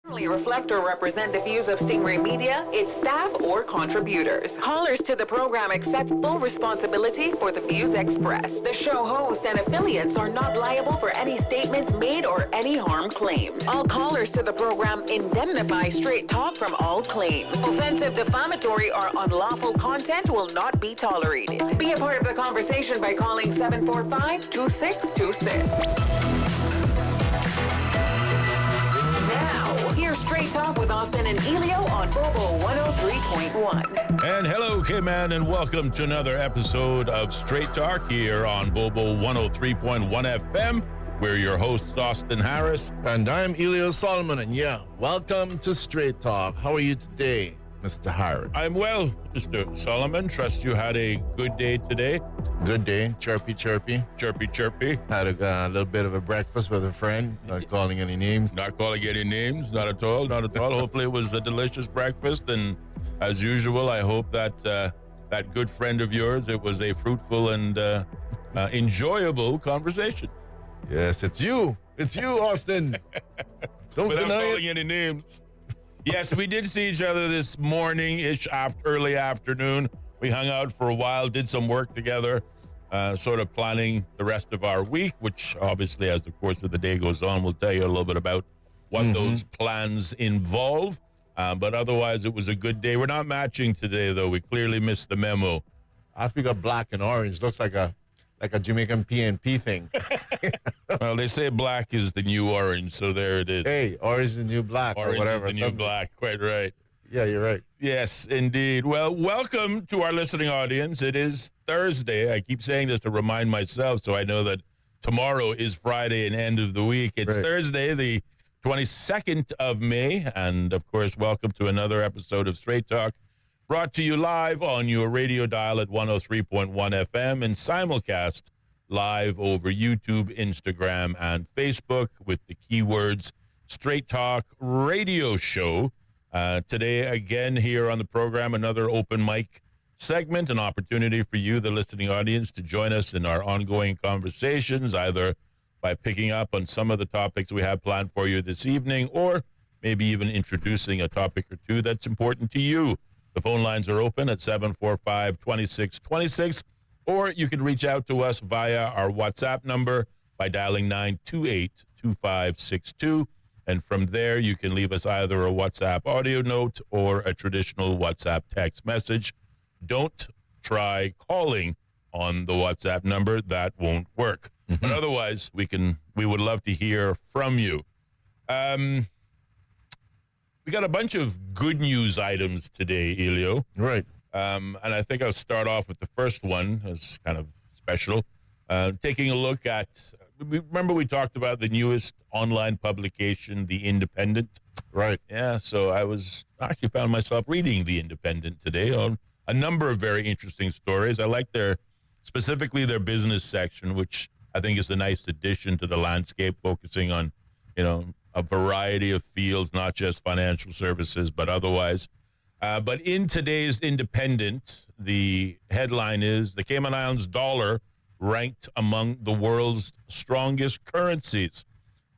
Reflect or represent the views of Stingray Media, its staff, or contributors. Callers to the program accept full responsibility for the views expressed. The show host and affiliates are not liable for any statements made or any harm claimed. All callers to the program indemnify Straight Talk from all claims. Offensive, defamatory, or unlawful content will not be tolerated. Be a part of the conversation by calling 745-2626. Here's Straight Talk with Austin and Ellio on Bobo 103.1. And hello, K-Man, and welcome to another episode of Straight Talk here on Bobo 103.1 FM. We're your hosts, Austin Harris. And I'm Ellio Solomon, and welcome to Straight Talk. How are you today, Mr. Harris? I'm well, Mr. Solomon. Trust you had a good day today. Good day. Chirpy, chirpy. Chirpy, chirpy. Had a little bit of a breakfast with a friend. Not calling any names. Not calling any names. Not at all. Not at all. Hopefully it was a delicious breakfast. And as usual, I hope that that good friend of yours, it was a fruitful and enjoyable conversation. Yes, it's you. It's you, Austin. Don't Without deny calling it. any names. Yes, we did see each other this morning-ish, early afternoon. We hung out for a while, did some work together, sort of planning the rest of our week, which obviously as the course of the day goes on, we'll tell you a little bit about what those plans involve. But otherwise, it was a good day. We're not matching today, though. We clearly missed the memo. I think we got black and orange. Looks like a Jamaican PNP thing. Well, they say black is the new orange, so there it is. Hey, orange is the new black Orange or whatever. is the new black, quite right. Yeah, you're right. Yes, indeed. Well, welcome to our listening audience. It is Thursday. I keep saying this to remind myself so I know that tomorrow is Friday and end of the week. It's right. Thursday, the 22nd of May. And, of course, welcome to another episode of Straight Talk, brought to you live on your radio dial at 103.1 FM and simulcast live over YouTube, Instagram, and Facebook with the keywords Straight Talk Radio Show. Today, again, here on the program, another open mic segment, an opportunity for you, the listening audience, to join us in our ongoing conversations, either by picking up on some of the topics we have planned for you this evening, or maybe even introducing a topic or two that's important to you. The phone lines are open at 745-2626, or you can reach out to us via our WhatsApp number by dialing 928-2562. And from there, you can leave us either a WhatsApp audio note or a traditional WhatsApp text message. Don't try calling on the WhatsApp number. That won't work. But otherwise, we would love to hear from you. We got a bunch of good news items today, Ellio. Right. And I think I'll start off with the first one. It's kind of special. Taking a look at, remember we talked about the newest online publication, The Independent? Right. Yeah, so I actually found myself reading The Independent today on a number of very interesting stories. I like specifically their business section, which I think is a nice addition to the landscape, focusing on, a variety of fields, not just financial services, but otherwise. But in today's Independent, the headline is the Cayman Islands dollar ranked among the world's strongest currencies.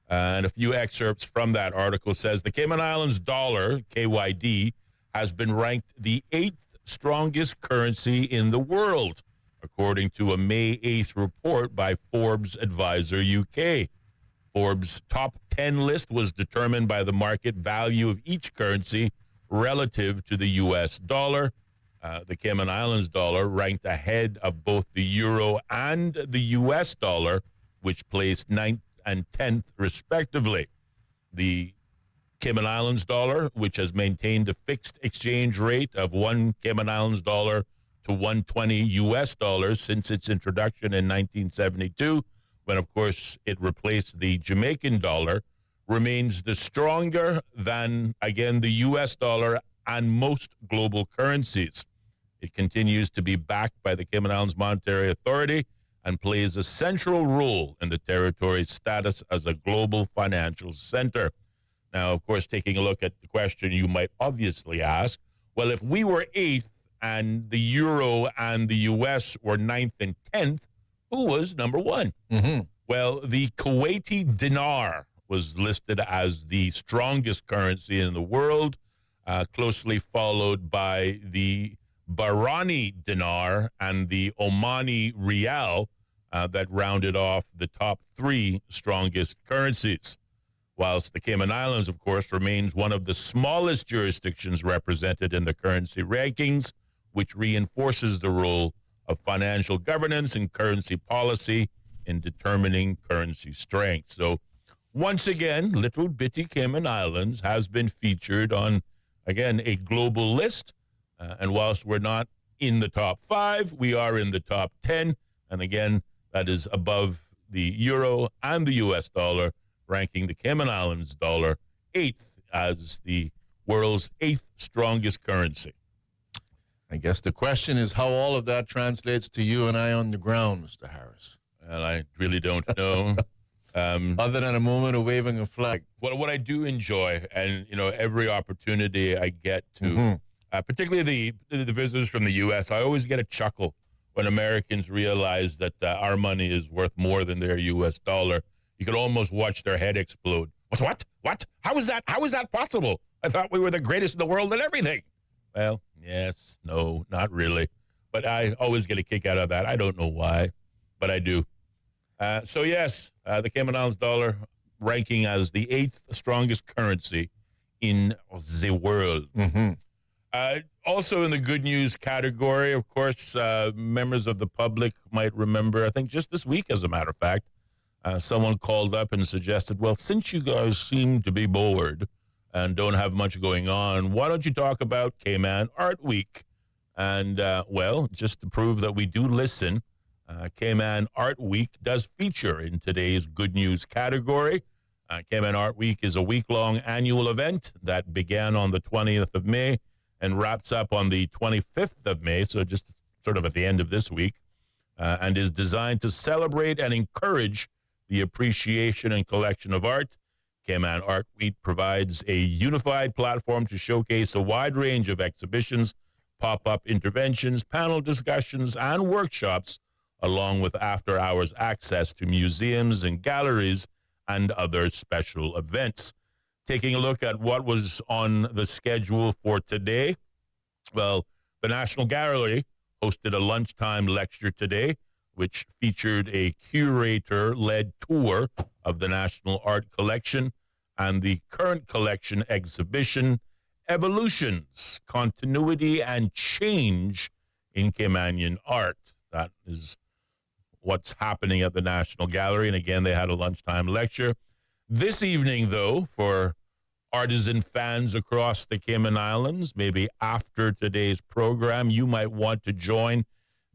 And a few excerpts from that article says the Cayman Islands dollar, KYD, has been ranked the 8th strongest currency in the world, according to a May 8th report by Forbes Advisor UK. Forbes' top 10 list was determined by the market value of each currency relative to the U.S. dollar. The Cayman Islands dollar ranked ahead of both the euro and the U.S. dollar, which placed 9th and 10th, respectively. The Cayman Islands dollar, which has maintained a fixed exchange rate of one Cayman Islands dollar to 120 U.S. dollars since its introduction in 1972, when, of course, it replaced the Jamaican dollar, remains the stronger than, again, the U.S. dollar and most global currencies. It continues to be backed by the Cayman Islands Monetary Authority and plays a central role in the territory's status as a global financial center. Now, of course, taking a look at the question you might obviously ask, well, if we were 8th and the euro and the U.S. were 9th and 10th, who was number one? Mm-hmm. Well, the Kuwaiti dinar was listed as the strongest currency in the world, closely followed by the Bahraini dinar and the Omani rial that rounded off the top three strongest currencies. Whilst the Cayman Islands, of course, remains one of the smallest jurisdictions represented in the currency rankings, which reinforces the role of financial governance and currency policy in determining currency strength. So, once again, little bitty Cayman Islands has been featured on, again, a global list. And whilst we're not in the top 5, we are in the top 10. And again, that is above the euro and the U.S. dollar, ranking the Cayman Islands dollar 8th as the world's 8th strongest currency. I guess the question is how all of that translates to you and I on the ground, Mr. Harris. And I really don't know. Other than a moment of waving a flag. What I do enjoy, and every opportunity I get to, particularly the visitors from the U.S., I always get a chuckle when Americans realize that our money is worth more than their U.S. dollar. You could almost watch their head explode. What? How is that possible? I thought we were the greatest in the world at everything. Well, yes, no, not really. But I always get a kick out of that. I don't know why, but I do. So yes, the Cayman Islands dollar ranking as the 8th strongest currency in the world. Also in the good news category, of course, members of the public might remember, I think just this week, as a matter of fact, someone called up and suggested, well, since you guys seem to be bored and don't have much going on, why don't you talk about Cayman Art Week? And, well, just to prove that we do listen, Cayman Art Week does feature in today's good news category. Cayman Art Week is a week-long annual event that began on the 20th of May and wraps up on the 25th of May, so just sort of at the end of this week, and is designed to celebrate and encourage the appreciation and collection of art. Cayman Art Week provides a unified platform to showcase a wide range of exhibitions, pop-up interventions, panel discussions, and workshops, along with after-hours access to museums and galleries and other special events. Taking a look at what was on the schedule for today, well, the National Gallery hosted a lunchtime lecture today, which featured a curator-led tour of the National Art Collection and the current collection exhibition, Evolutions, Continuity and Change in Caymanian Art. That is what's happening at the National Gallery. And again, they had a lunchtime lecture. This evening, though, for artisan fans across the Cayman Islands, maybe after today's program, you might want to join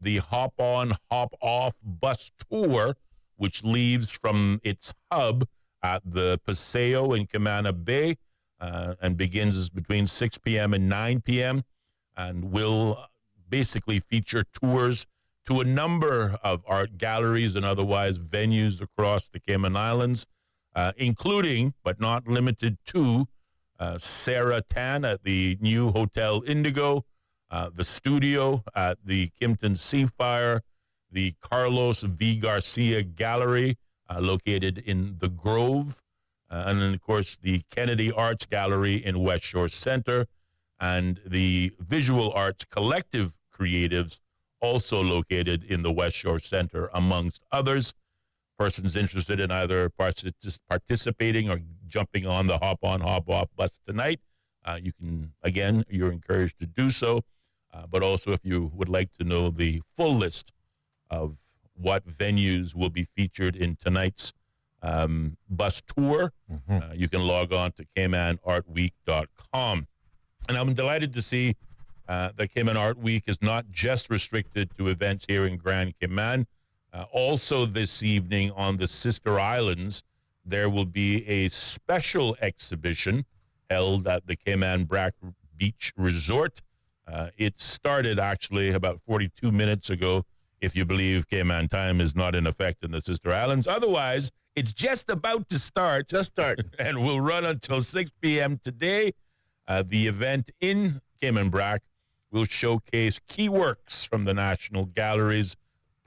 the Hop On, Hop Off bus tour, which leaves from its hub at the Paseo in Camana Bay and begins between 6 p.m. and 9 p.m. and will basically feature tours to a number of art galleries and otherwise venues across the Cayman Islands, including, but not limited to, Sarah Tan at the new Hotel Indigo, the studio at the Kimpton Seafire, the Carlos V. Garcia Gallery located in the Grove, and then, of course, the Kennedy Arts Gallery in West Shore Center, and the Visual Arts Collective Creatives, also located in the West Shore Center, amongst others. Persons interested in either participating or jumping on the Hop On, Hop Off bus tonight, you can, again, you're encouraged to do so. But also, if you would like to know the full list of what venues will be featured in tonight's bus tour, you can log on to CaymanArtWeek.com. And I'm delighted to see that Cayman Art Week is not just restricted to events here in Grand Cayman. Also this evening on the Sister Islands, there will be a special exhibition held at the Cayman Brack Beach Resort. It started actually about 42 minutes ago, if you believe Cayman time is not in effect in the Sister Islands. Otherwise, it's just about to start. And will run until 6 p.m. today. The event in Cayman Brack will showcase key works from the National Gallery's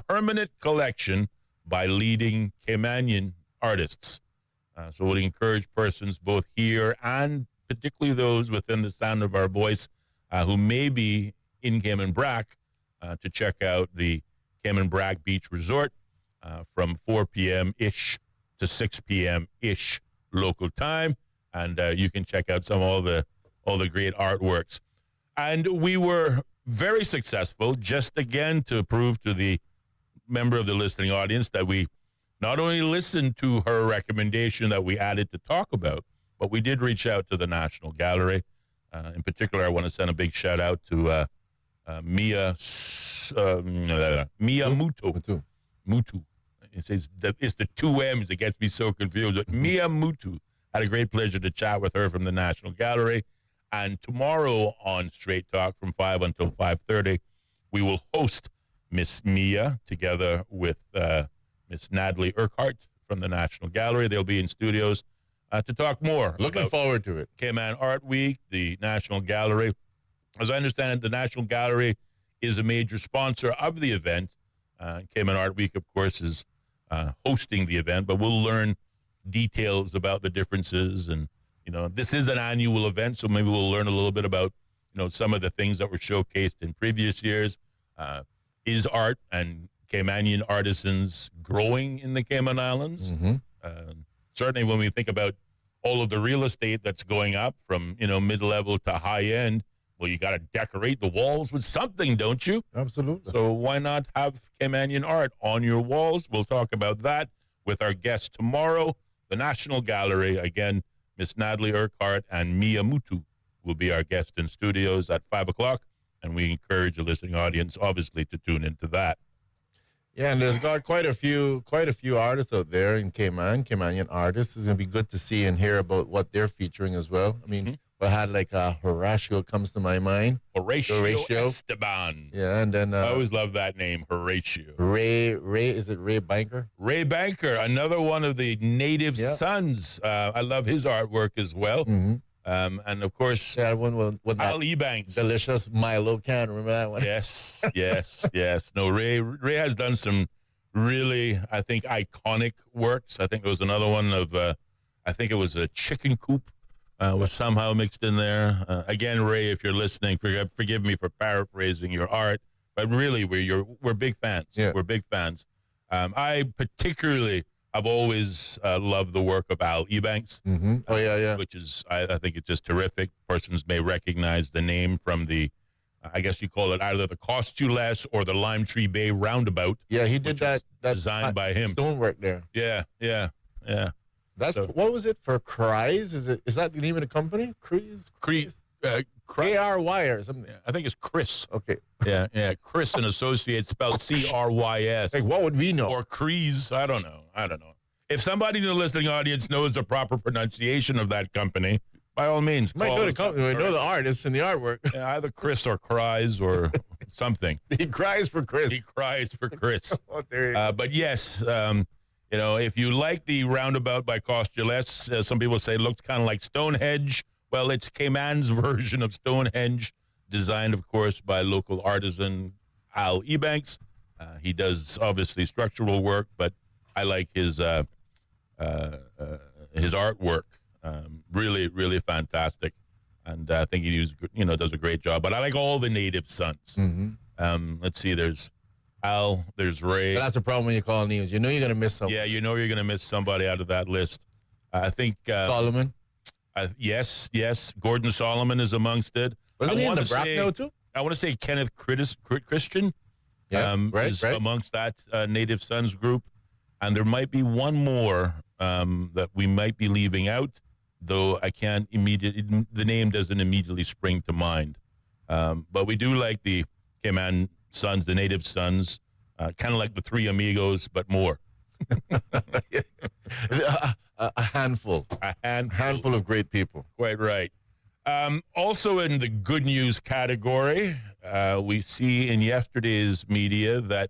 permanent collection by leading Caymanian artists. So we'll encourage persons both here and particularly those within the sound of our voice who may be in Cayman Brac to check out the Cayman Brac Beach Resort from 4 p.m.-ish to 6 p.m.-ish local time. And you can check out all the great artworks. And we were very successful, just again to prove to the member of the listening audience that we not only listened to her recommendation that we added to talk about, but we did reach out to the National Gallery. In particular, I want to send a big shout out to Mia Mutu. Mutu. It's the two M's that gets me so confused. But Mia Mutu. Had a great pleasure to chat with her from the National Gallery. And tomorrow on Straight Talk from 5 until 5:30, we will host Miss Mia together with Miss Natalie Urquhart from the National Gallery. They'll be in studios to talk more. Looking forward to it. Cayman Art Week, the National Gallery. As I understand it, the National Gallery is a major sponsor of the event. Cayman Art Week, of course, is hosting the event, but we'll learn details about the differences. And, this is an annual event, so maybe we'll learn a little bit about, some of the things that were showcased in previous years. Is art and Caymanian artisans growing in the Cayman Islands? Mm-hmm. Certainly when we think about all of the real estate that's going up from, mid-level to high-end, well, you got to decorate the walls with something, don't you? Absolutely. So why not have Caymanian art on your walls? We'll talk about that with our guests tomorrow. The National Gallery, again, Miss Natalie Urquhart and Mia Mutu will be our guest in studios at 5 o'clock, and we encourage the listening audience, obviously, to tune into that. Yeah, and there's got quite a few artists out there in Caymanian artists. It's going to be good to see and hear about what they're featuring as well. I mean, I had like Horatio comes to my mind. Horatio Esteban. Yeah, and then I always love that name, Horatio. Ray, is it Ray Banker? Ray Banker, another one of the native sons. I love his artwork as well. Mm-hmm. And of course, one with Al Ebanks. Delicious Milo can. Remember that one? Yes. No, Ray has done some really, I think, iconic works. I think there was another one of, I think it was a chicken coop. Was somehow mixed in there. Again, Ray, if you're listening, forgive me for paraphrasing your art, but really, we're big fans. Yeah. We're big fans. I particularly have always loved the work of Al Ebanks. Mm-hmm. Oh, yeah. Which is, I think it's just terrific. Persons may recognize the name from the, I guess you call it either the Costules or the Lime Tree Bay Roundabout. Yeah, he did that designed by him. Stonework there. Yeah. What was it for? Cries? Is that the name of the company? Cries? ARY or something. I think it's Chris. Okay. Yeah. Chris and Associates, spelled CRYS. Like, what would we know? Or Crees. I don't know. If somebody in the listening audience knows the proper pronunciation of that company, by all means, might know the company. We know the artists and the artwork. Yeah, either Chris or Cries or something. He cries for Chris. Oh, there you go. But yes, if you like the roundabout by Costules, some people say it looks kind of like Stonehenge. Well, it's Cayman's version of Stonehenge, designed, of course, by local artisan Al Ebanks. He does, obviously, structural work, but I like his artwork. Really, really fantastic. And I think he does a great job. But I like all the native sons. Mm-hmm. Let's see, there's Al, there's Ray. But that's the problem when you call names. You know you're going to miss someone. Yeah, you're going to miss somebody out of that list. I think... Solomon? Yes. Gordon Solomon is amongst it. Wasn't he in the Bracknell too? I want to say Kenneth Christian is amongst that Native Sons group. And there might be one more that we might be leaving out, though I can't the name doesn't immediately spring to mind. But we do like the Cayman Sons, the Native Sons, kind of like the Three Amigos, but more. A handful of great people. Quite right. Also in the good news category, we see in yesterday's media that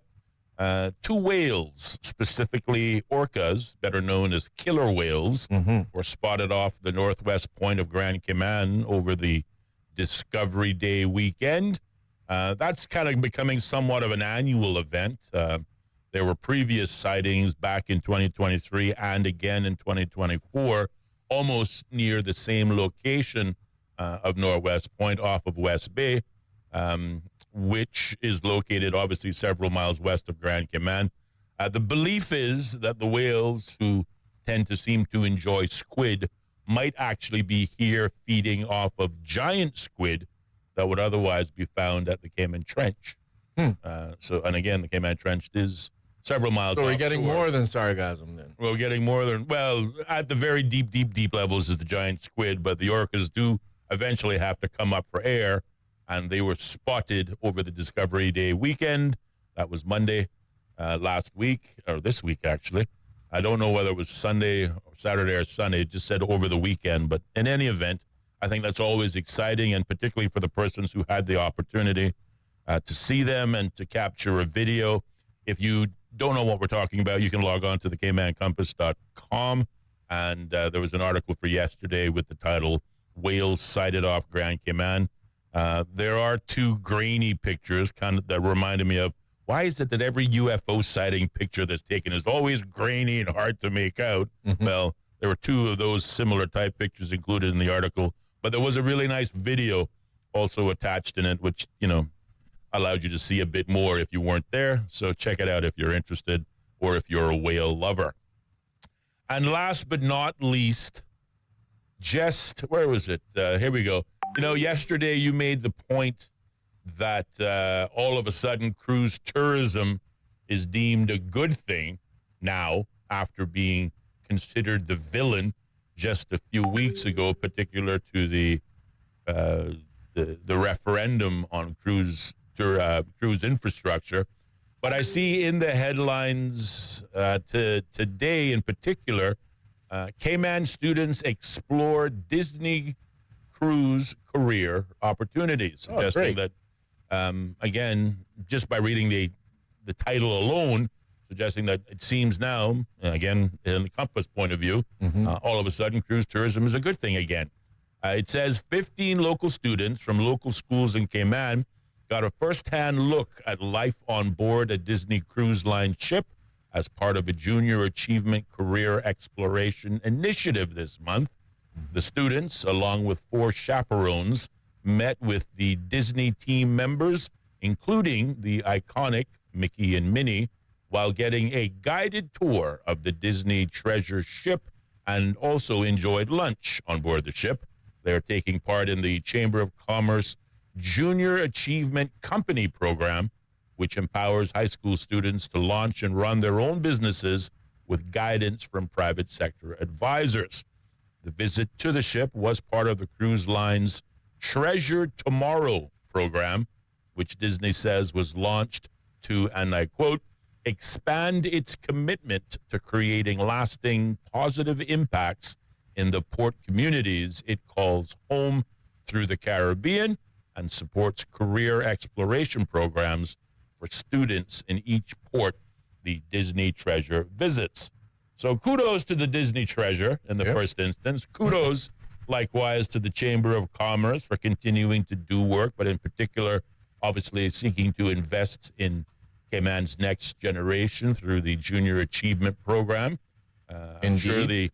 two whales, specifically orcas, better known as killer whales, were spotted off the northwest point of Grand Cayman over the Discovery Day weekend. That's kind of becoming somewhat of an annual event. There were previous sightings back in 2023 and again in 2024, almost near the same location of Northwest Point off of West Bay, which is located obviously several miles west of Grand Cayman. The belief is that the whales, who tend to seem to enjoy squid, might actually be here feeding off of giant squid that would otherwise be found at the Cayman Trench. And again, the Cayman Trench is several miles So we're offshore. getting more than sargassum then. We're getting more than, well, at the very deep levels is the giant squid, but the orcas do eventually have to come up for air, and they were spotted over the Discovery Day weekend. That was Monday last week, or this week, actually. I don't know whether it was Sunday or Saturday or Sunday. It just said over the weekend. But in any event, I think that's always exciting, and particularly for the persons who had the opportunity to see them and to capture a video. If you don't know what we're talking about, you can log on to the CaymanCompass.com, and there was an article for yesterday with the title, Whales Sighted Off Grand Cayman. There are two grainy pictures kind of that reminded me of, why is it that every UFO sighting picture that's taken is always grainy and hard to make out? Well, there were two of those similar type pictures included in the article, but there was a really nice video also attached in it, which, allowed you to see a bit more if you weren't there. So check it out if you're interested or if you're a whale lover. And last but not least, where was it? Here we go. Yesterday you made the point that all of a sudden cruise tourism is deemed a good thing now after being considered the villain just a few weeks ago, particular to the referendum on cruise infrastructure. But I see in the headlines today in particular, Cayman students explore Disney cruise career opportunities, suggesting that, again, just by reading the title alone, suggesting that it seems now, again, in the Compass point of view, all of a sudden cruise tourism is a good thing again. It says 15 local students from local schools in Cayman got a first-hand look at life on board a Disney Cruise Line ship as part of a Junior Achievement Career Exploration Initiative this month. The students, along with 4 chaperones, met with the Disney team members, including the iconic Mickey and Minnie, while getting a guided tour of the Disney Treasure ship and also enjoyed lunch on board the ship. They're taking part in the Chamber of Commerce Junior Achievement Company program, which empowers high school students to launch and run their own businesses with guidance from private sector advisors. The visit to the ship was part of the cruise line's Treasure Tomorrow program, which Disney says was launched to, and I quote, expand its commitment to creating lasting positive impacts in the port communities it calls home through the Caribbean, and supports career exploration programs for students in each port the Disney Treasure visits. So kudos to the Disney Treasure in the first instance. Kudos likewise to the Chamber of Commerce for continuing to do work, but in particular, obviously seeking to invest in Cayman's next generation through the Junior Achievement Program. I'm sure the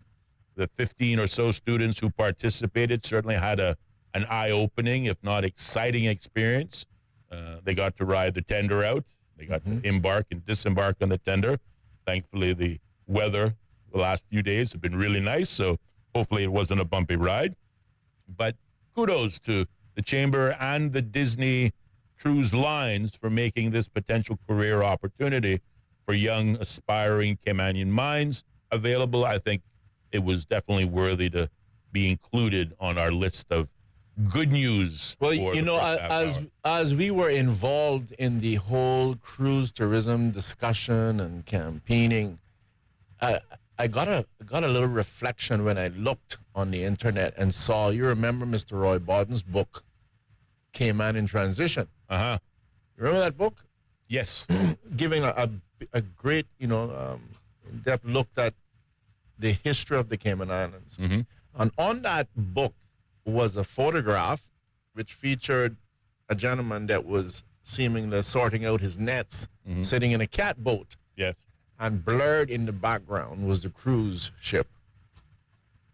15 or so students who participated certainly had an eye-opening, if not exciting experience. They got to ride the tender out. They got to embark and disembark on the tender. Thankfully, the weather the last few days have been really nice, so hopefully it wasn't a bumpy ride. But kudos to the Chamber and the Disney Cruise Lines for making this potential career opportunity for young, aspiring Caymanian minds available. I think it was definitely worthy to be included on our list of good news. Well, for as we were involved in the whole cruise tourism discussion and campaigning, I got a little reflection when I looked on the internet and saw, you remember Mr. Roy Barton's book, Cayman in Transition. Uh-huh. Remember that book? Yes. Giving a great, in-depth look at the history of the Cayman Islands. And on that book was a photograph which featured a gentleman that was seemingly sorting out his nets, sitting in a catboat. Yes. and blurred in the background was the cruise ship.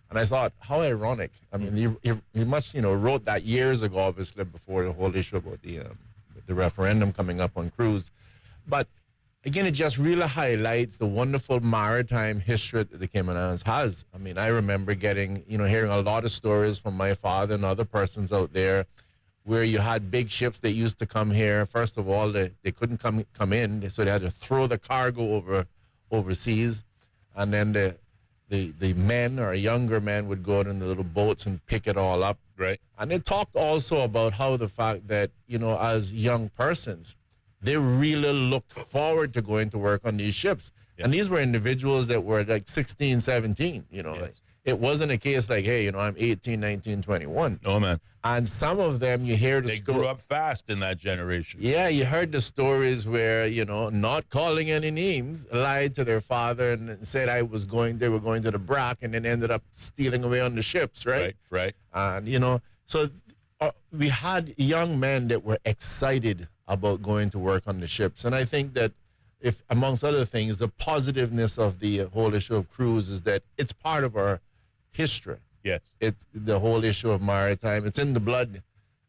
And I thought, how ironic. I mean, he must, wrote that years ago, obviously, before the whole issue about the referendum coming up on cruise. But again, it just really highlights the wonderful maritime history that the Cayman Islands has. I mean, I remember hearing a lot of stories from my father and other persons out there where you had big ships that used to come here. First of all, they couldn't come in, so they had to throw the cargo overseas. And then the men or younger men would go out in the little boats and pick it all up. Right. And they talked also about how the fact that, as young persons, they really looked forward to going to work on these ships. Yeah. And these were individuals that were like 16, 17, Yes. Like, it wasn't a case like, hey, I'm 18, 19, 21. No, man. And some of them, you hear They grew up fast in that generation. Yeah, you heard the stories where, not calling any names, lied to their father and said they were going to the BRAC and then ended up stealing away on the ships, right? Right. And, so we had young men that were excited about going to work on the ships. And I think that if, amongst other things, the positiveness of the whole issue of cruise is that it's part of our history. Yes. It's the whole issue of maritime. It's in the blood.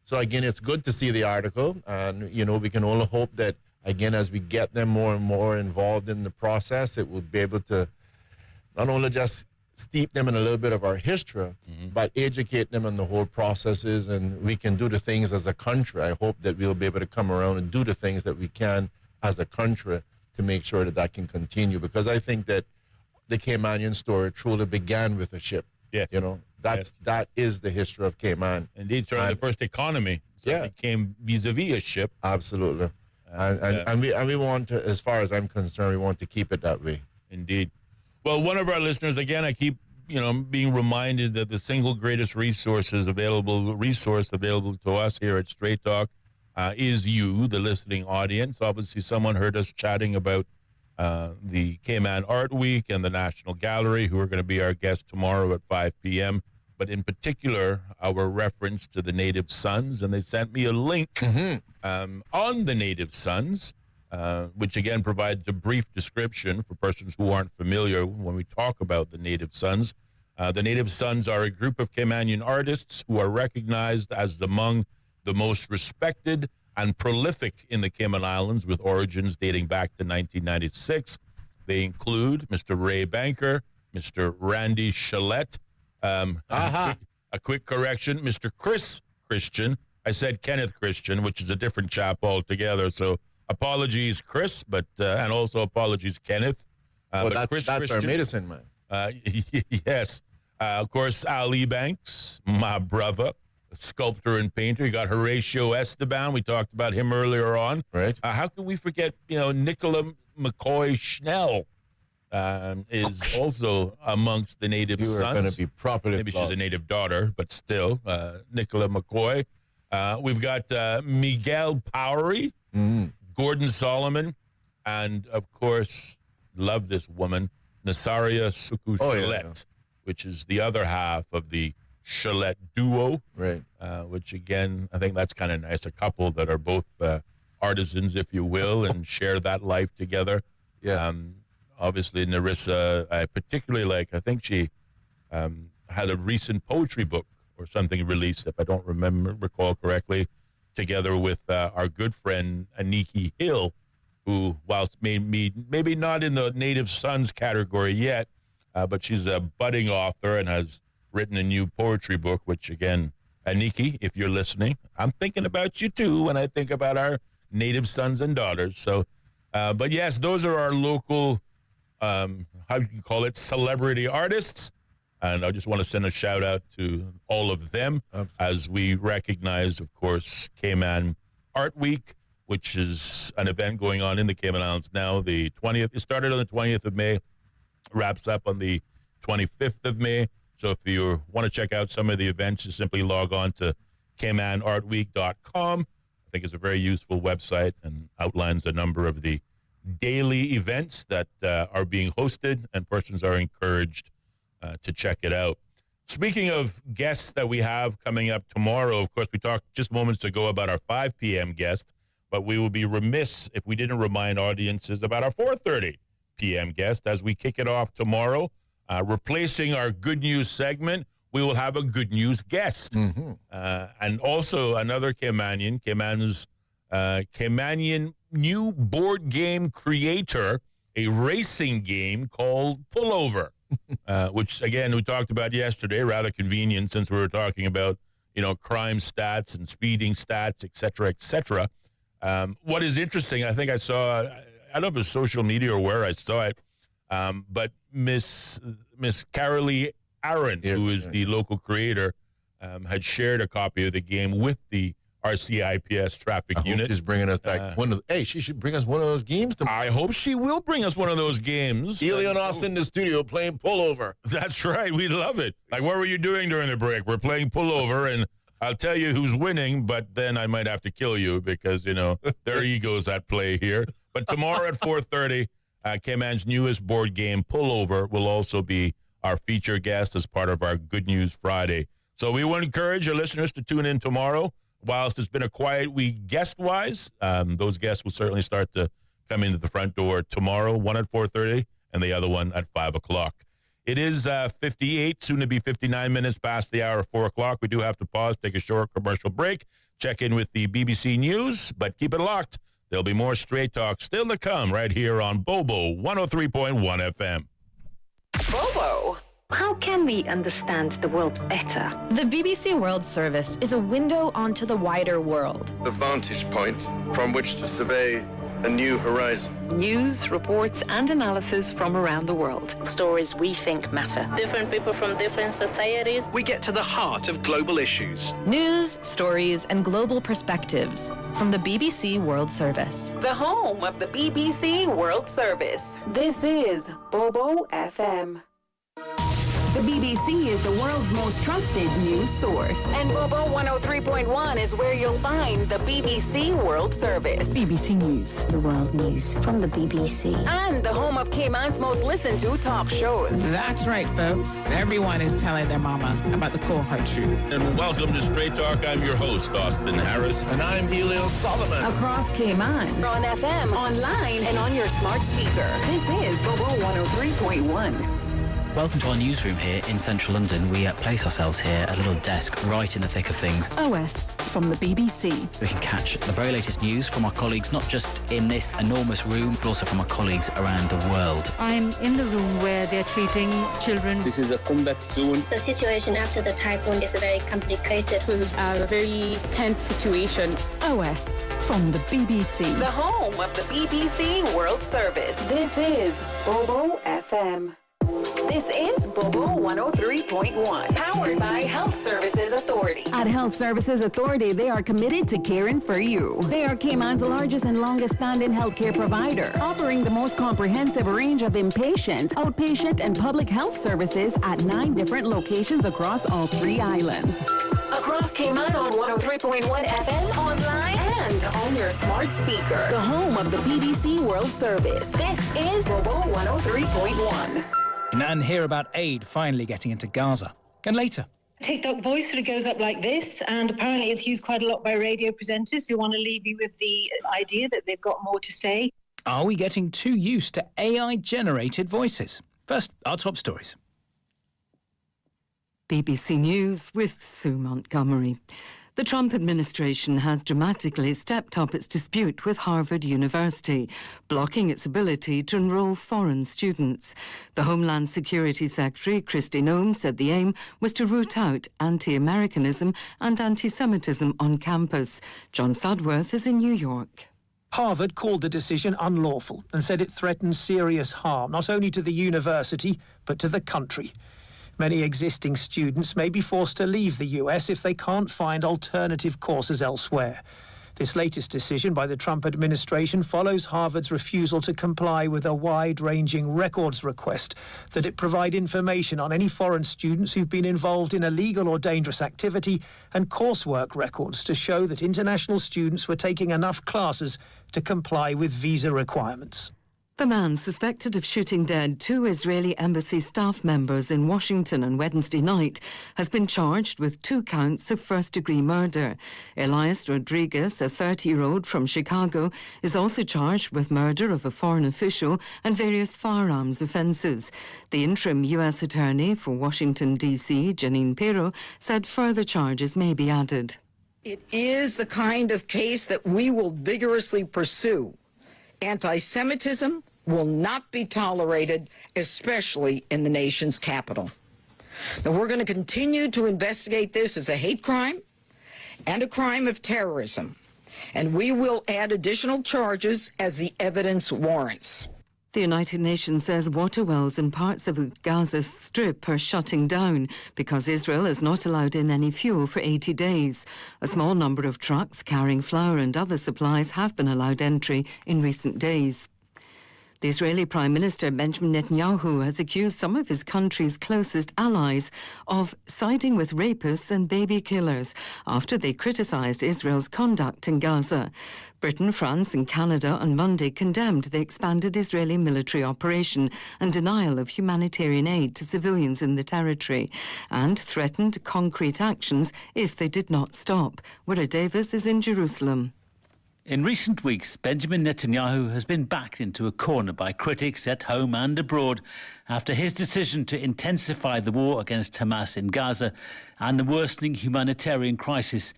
So, again, it's good to see the article. And, we can only hope that, again, as we get them more and more involved in the process, it will be able to not only just steep them in a little bit of our history, but educate them on the whole processes, and we can do the things as a country. I hope that we'll be able to come around and do the things that we can as a country to make sure that can continue, because I think that the Caymanian story truly began with a ship. Yes. That is the history of Cayman. Indeed, certainly the first economy. So it came vis-a-vis a ship. Absolutely. And we want to, as far as I'm concerned, we want to keep it that way. Indeed. Well, one of our listeners, again, I keep, being reminded that the single greatest resource available to us here at Straight Talk is you, the listening audience. Obviously, someone heard us chatting about the Cayman Art Week and the National Gallery, who are going to be our guest tomorrow at 5 p.m., but in particular, our reference to the Native Sons, and they sent me a link on the Native Sons, which again provides a brief description for persons who aren't familiar when we talk about the Native Sons. The Native Sons are a group of Caymanian artists who are recognized as among the most respected and prolific in the Cayman Islands, with origins dating back to 1996. They include Mr. Ray Banker, Mr. Randy Chalette, a quick correction, Mr. Chris Christian. I said Kenneth Christian, which is a different chap altogether, so apologies, Chris, but and also apologies, Kenneth. That's Christian, our medicine man. Yes. Of course, Ali Banks, my brother, sculptor and painter. You got Horatio Esteban. We talked about him earlier on. Right. How can we forget, Nicola McCoy Schnell is also amongst the Native Sons. You are going to be properly Maybe flawed. she's a native daughter, but still, Nicola McCoy. We've got Miguel Powery, Gordon Solomon, and, of course, love this woman, Nasaria Suku Chalette, which is the other half of the Chalette duo, right? Which, again, I think that's kind of nice. A couple that are both artisans, if you will, and share that life together. Yeah. Obviously, Narissa, I particularly like, I think she had a recent poetry book or something released, if I don't recall correctly, together with our good friend Aniki Hill, who, whilst maybe not in the Native Sons category yet, but she's a budding author and has written a new poetry book, which, again, Aniki, if you're listening, I'm thinking about you too when I think about our Native sons and daughters. So, but yes, those are our local, how you can call it, celebrity artists. And I just want to send a shout out to all of them. Absolutely. As we recognize, of course, Cayman Art Week, which is an event going on in the Cayman Islands now. The 20th, it started on the 20th of May, wraps up on the 25th of May. So if you want to check out some of the events, just simply log on to CaymanArtWeek.com. I think it's a very useful website and outlines a number of the daily events that are being hosted, and persons are encouraged to check it out. Speaking of guests that we have coming up tomorrow, of course, we talked just moments ago about our 5 p.m. guest, but we would be remiss if we didn't remind audiences about our 4:30 p.m. guest. As we kick it off tomorrow, replacing our good news segment, we will have a good news guest. And also another Cayman's Caymanian new board game creator, a racing game called Pullover, which, again, we talked about yesterday, rather convenient since we were talking about, crime stats and speeding stats, et cetera, et cetera. What is interesting, I think I saw, I don't know if it was social media or where I saw it, but Miss Carolee Aaron, who is the local creator, had shared a copy of the game with the RCIPS traffic unit. She's bringing us back she should bring us one of those games tomorrow. I hope she will bring us one of those games. Ellio and Austin in the studio playing Pullover. That's right. We love it. Like, what were you doing during the break? We're playing Pullover, and I'll tell you who's winning, but then I might have to kill you because, there are egos at play here. But tomorrow at 4:30, Cayman's newest board game, Pullover, will also be our feature guest as part of our Good News Friday. So we want to encourage your listeners to tune in tomorrow. Whilst it's been a quiet week guest-wise, those guests will certainly start to come into the front door tomorrow, one at 4:30 and the other one at 5 o'clock. It is 58, soon to be 59 minutes past the hour of 4 o'clock. We do have to pause, take a short commercial break, check in with the BBC News, but keep it locked. There'll be more Straight Talk still to come right here on Bobo 103.1 FM. Bobo. How can we understand the world better? The BBC World Service is a window onto the wider world. A vantage point from which to survey a new horizon. News, reports, and analysis from around the world. Stories we think matter. Different people from different societies. We get to the heart of global issues. News, stories, and global perspectives from the BBC World Service. The home of the BBC World Service. This is Bobo FM. The BBC is the world's most trusted news source. And Bobo 103.1 is where you'll find the BBC World Service. BBC News, the world news from the BBC. And the home of Cayman's most listened to talk shows. That's right, folks. Everyone is telling their mama about the cold hard truth. And welcome to Straight Talk. I'm your host, Austin Harris. And I'm Ellio Solomon. Across Cayman, on FM, online, and on your smart speaker. This is Bobo 103.1. Welcome to our newsroom here in central London. We place ourselves here at a little desk right in the thick of things. OS from the BBC. We can catch the very latest news from our colleagues, not just in this enormous room, but also from our colleagues around the world. I'm in the room where they're treating children. This is a combat zone. The situation after the typhoon is very complicated. It was a very tense situation. OS from the BBC. The home of the BBC World Service. This is Bobo FM. This is Bobo 103.1, powered by Health Services Authority. At Health Services Authority, they are committed to caring for you. They are Cayman's largest and longest standing healthcare provider, offering the most comprehensive range of inpatient, outpatient, and public health services at 9 different locations across all 3 islands. Across Cayman on 103.1 FM, online, and on your smart speaker. The home of the BBC World Service. This is Bobo 103.1. And hear about aid finally getting into Gaza. And later. TikTok voice sort of goes up like this, and apparently it's used quite a lot by radio presenters who want to leave you with the idea that they've got more to say. Are we getting too used to AI-generated voices? First, our top stories. BBC News with Sue Montgomery. The Trump administration has dramatically stepped up its dispute with Harvard University, blocking its ability to enroll foreign students. The Homeland Security Secretary, Kristi Noem, said the aim was to root out anti-Americanism and anti-Semitism on campus. John Sudworth is in New York. Harvard called the decision unlawful and said it threatens serious harm, not only to the university, but to the country. Many existing students may be forced to leave the US if they can't find alternative courses elsewhere. This latest decision by the Trump administration follows Harvard's refusal to comply with a wide-ranging records request that it provide information on any foreign students who've been involved in illegal or dangerous activity and coursework records to show that international students were taking enough classes to comply with visa requirements. The man suspected of shooting dead 2 Israeli embassy staff members in Washington on Wednesday night has been charged with 2 counts of first-degree murder. Elias Rodriguez, a 30-year-old from Chicago, is also charged with murder of a foreign official and various firearms offences. The interim U.S. Attorney for Washington, D.C., Janine Pirro, said further charges may be added. It is the kind of case that we will vigorously pursue. Anti-Semitism will not be tolerated, especially in the nation's capital. Now, we're going to continue to investigate this as a hate crime and a crime of terrorism, and we will add additional charges as the evidence warrants. The United Nations says water wells in parts of the Gaza Strip are shutting down because Israel has not allowed in any fuel for 80 days. A small number of trucks carrying flour and other supplies have been allowed entry in recent days. The Israeli Prime Minister Benjamin Netanyahu has accused some of his country's closest allies of siding with rapists and baby killers after they criticised Israel's conduct in Gaza. Britain, France and Canada on Monday condemned the expanded Israeli military operation and denial of humanitarian aid to civilians in the territory and threatened concrete actions if they did not stop. Wira Davis is in Jerusalem. In recent weeks, Benjamin Netanyahu has been backed into a corner by critics at home and abroad after his decision to intensify the war against Hamas in Gaza and the worsening humanitarian crisis.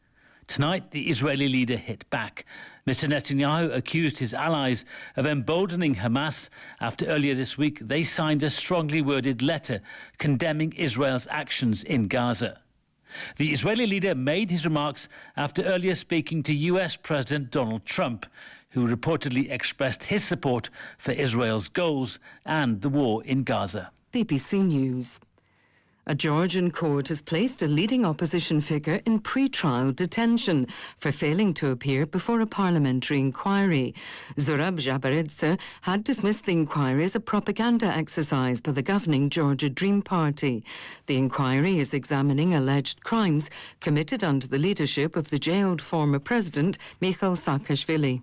Tonight, the Israeli leader hit back. Mr. Netanyahu accused his allies of emboldening Hamas after earlier this week they signed a strongly worded letter condemning Israel's actions in Gaza. The Israeli leader made his remarks after earlier speaking to US President Donald Trump, who reportedly expressed his support for Israel's goals and the war in Gaza. BBC News. A Georgian court has placed a leading opposition figure in pre-trial detention for failing to appear before a parliamentary inquiry. Zurab Jabaridze had dismissed the inquiry as a propaganda exercise by the governing Georgia Dream Party. The inquiry is examining alleged crimes committed under the leadership of the jailed former president Mikhail Saakashvili.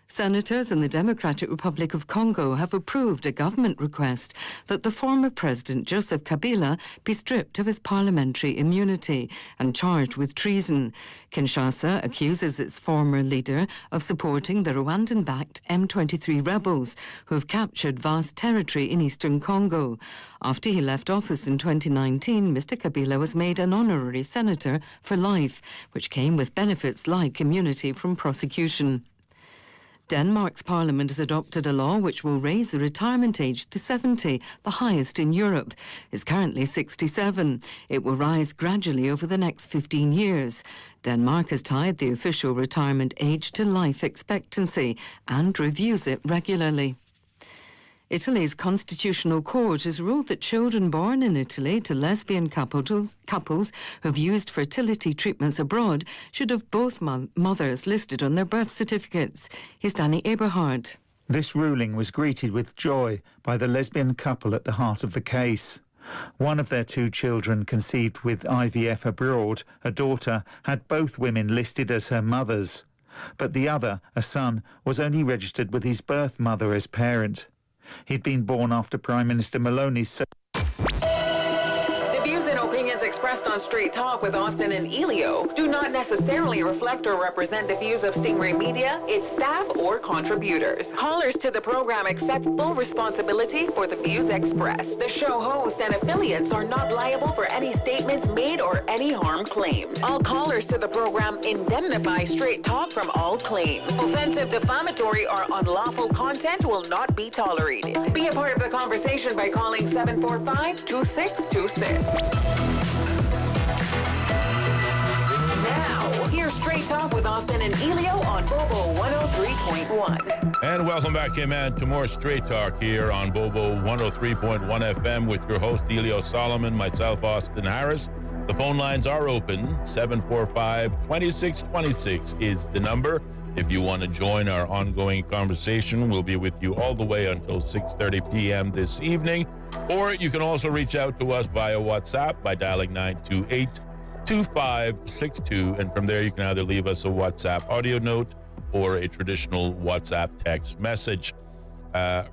Senators in the Democratic Republic of Congo have approved a government request that the former president Joseph Kabila be stripped of his parliamentary immunity and charged with treason. Kinshasa accuses its former leader of supporting the Rwandan-backed M23 rebels who have captured vast territory in eastern Congo. After he left office in 2019, Mr. Kabila was made an honorary senator for life, which came with benefits like immunity from prosecution. Denmark's parliament has adopted a law which will raise the retirement age to 70, the highest in Europe. It's currently 67. It will rise gradually over the next 15 years. Denmark has tied the official retirement age to life expectancy and reviews it regularly. Italy's constitutional court has ruled that children born in Italy to lesbian couples who've used fertility treatments abroad should have both mothers listed on their birth certificates. Here's Danny Eberhard. This ruling was greeted with joy by the lesbian couple at the heart of the case. One of their 2 children conceived with IVF abroad, a daughter, had both women listed as her mothers. But the other, a son, was only registered with his birth mother as parent. He'd been born after Prime Minister Maloney's... The views and opinions expressed on Straight Talk with Austin and Ellio do not necessarily reflect or represent the views of Stingray Media, its staff, or contributors. Callers to the program accept full responsibility for the views expressed. The show host and affiliates are not liable for any statements made or any harm claimed. All callers to the program indemnify Straight Talk from all claims. Offensive, defamatory, or unlawful content will not be tolerated. Be a part of the conversation by calling 745-2626. Now, here's Straight Talk with Austin and Ellio on Bobo 103.1. And welcome back, man, to more Straight Talk here on Bobo 103.1 FM with your host, Ellio Solomon, myself, Austin Harris. The phone lines are open. 745-2626 is the number. If you want to join our ongoing conversation, we'll be with you all the way until 6:30 p.m. this evening. Or you can also reach out to us via WhatsApp by dialing 928-2562. And from there, you can either leave us a WhatsApp audio note or a traditional WhatsApp text message.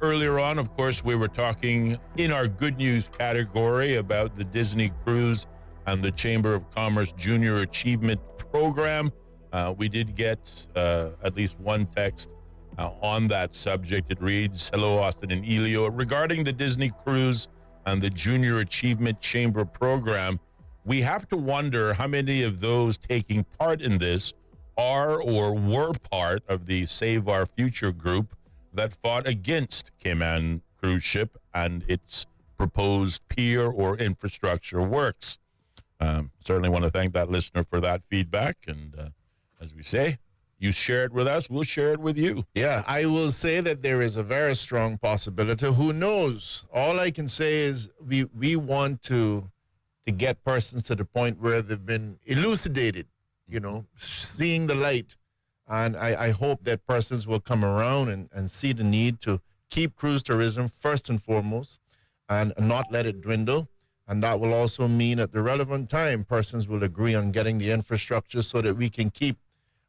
Earlier on, of course, we were talking in our good news category about the Disney Cruise and the Chamber of Commerce Junior Achievement Program. We did get at least one text on that subject. It reads, "Hello, Austin and Ellio. Regarding the Disney Cruise and the Junior Achievement Chamber Program, we have to wonder how many of those taking part in this are or were part of the Save Our Future group that fought against Cayman Cruise Ship and its proposed pier or infrastructure works." Certainly want to thank that listener for that feedback. And as we say, you share it with us, we'll share it with you. Yeah, I will say that there is a very strong possibility. Who knows? All I can say is we want to get persons to the point where they've been elucidated, seeing the light. And I hope that persons will come around and see the need to keep cruise tourism first and foremost and not let it dwindle. And that will also mean at the relevant time, persons will agree on getting the infrastructure so that we can keep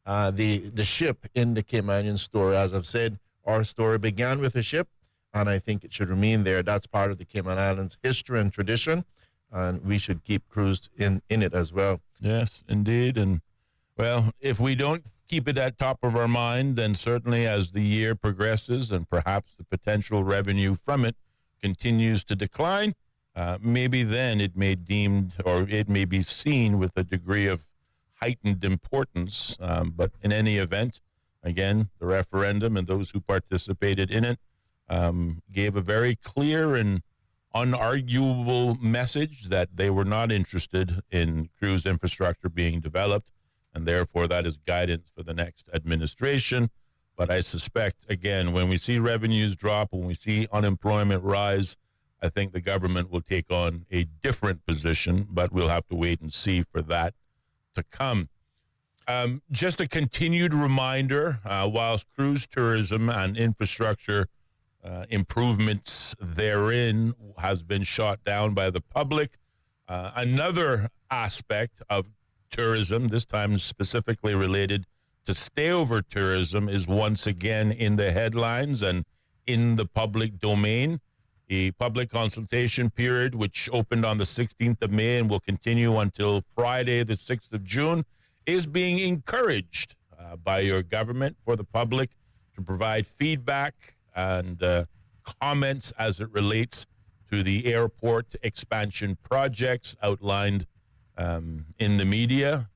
the ship in the Caymanian story. As I've said, our story began with a ship, and I think it should remain there. That's part of the Cayman Islands' history and tradition, and we should keep cruise in it as well. Yes, indeed. And, well, if we don't keep it at top of our mind, then certainly as the year progresses and perhaps the potential revenue from it continues to decline, maybe then it may be seen with a degree of heightened importance. But in any event, again, the referendum and those who participated in it gave a very clear and unarguable message that they were not interested in cruise infrastructure being developed, and therefore that is guidance for the next administration. But I suspect, again, when we see revenues drop, when we see unemployment rise, I think the government will take on a different position, but we'll have to wait and see for that to come. Just a continued reminder, whilst cruise tourism and infrastructure improvements therein has been shot down by the public, another aspect of tourism, this time specifically related to stayover tourism, is once again in the headlines and in the public domain. The public consultation period, which opened on the 16th of May and will continue until Friday, the 6th of June, is being encouraged by your government for the public to provide feedback and comments as it relates to the airport expansion projects outlined in the media.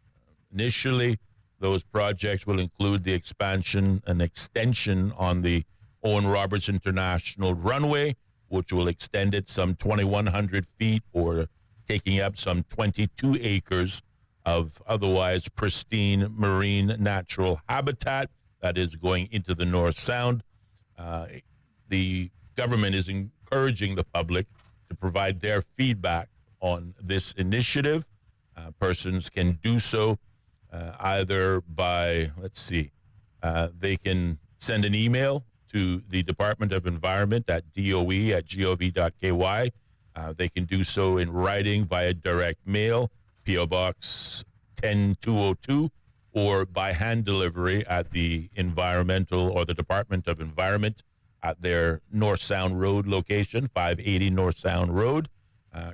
Initially, those projects will include the expansion and extension on the Owen Roberts International Runway, which will extend it some 2,100 feet or taking up some 22 acres of otherwise pristine marine natural habitat that is going into the North Sound. The government is encouraging the public to provide their feedback on this initiative. Persons can do so either by, they can send an email to the Department of Environment at doe@gov.ky. They can do so in writing via direct mail, P.O. Box 10202, or by hand delivery at the Environmental or the Department of Environment at their North Sound Road location, 580 North Sound Road.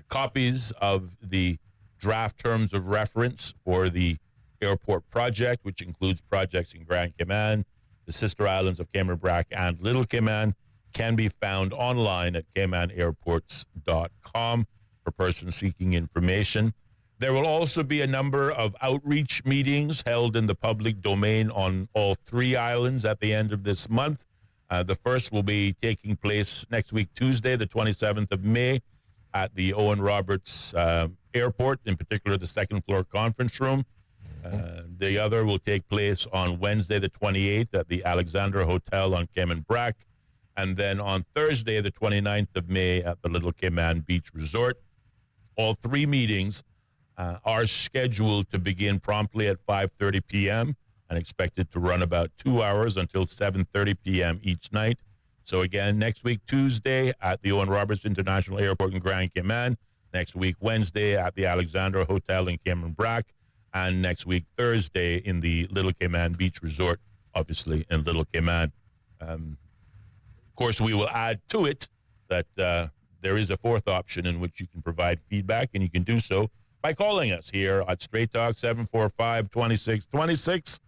Copies of the draft terms of reference for the airport project, which includes projects in Grand Cayman, the sister islands of Cayman Brac and Little Cayman, can be found online at caymanairports.com for persons seeking information. There will also be a number of outreach meetings held in the public domain on all three islands at the end of this month. The first will be taking place next week, Tuesday, the 27th of May, at the Owen Roberts Airport, in particular the second floor conference room. The other will take place on Wednesday, the 28th, at the Alexandra Hotel on Cayman Brac, and then on Thursday, the 29th of May, at the Little Cayman Beach Resort. All three meetings are scheduled to begin promptly at 5:30 p.m. and expected to run about 2 hours until 7:30 p.m. each night. So again, next week, Tuesday, at the Owen Roberts International Airport in Grand Cayman. Next week, Wednesday, at the Alexandra Hotel in Cayman Brac. And next week, Thursday, in the Little Cayman Beach Resort, obviously in Little Cayman. Of course, we will add to it that there is a fourth option in which you can provide feedback, and you can do so by calling us here at Straight Talk 745-2626.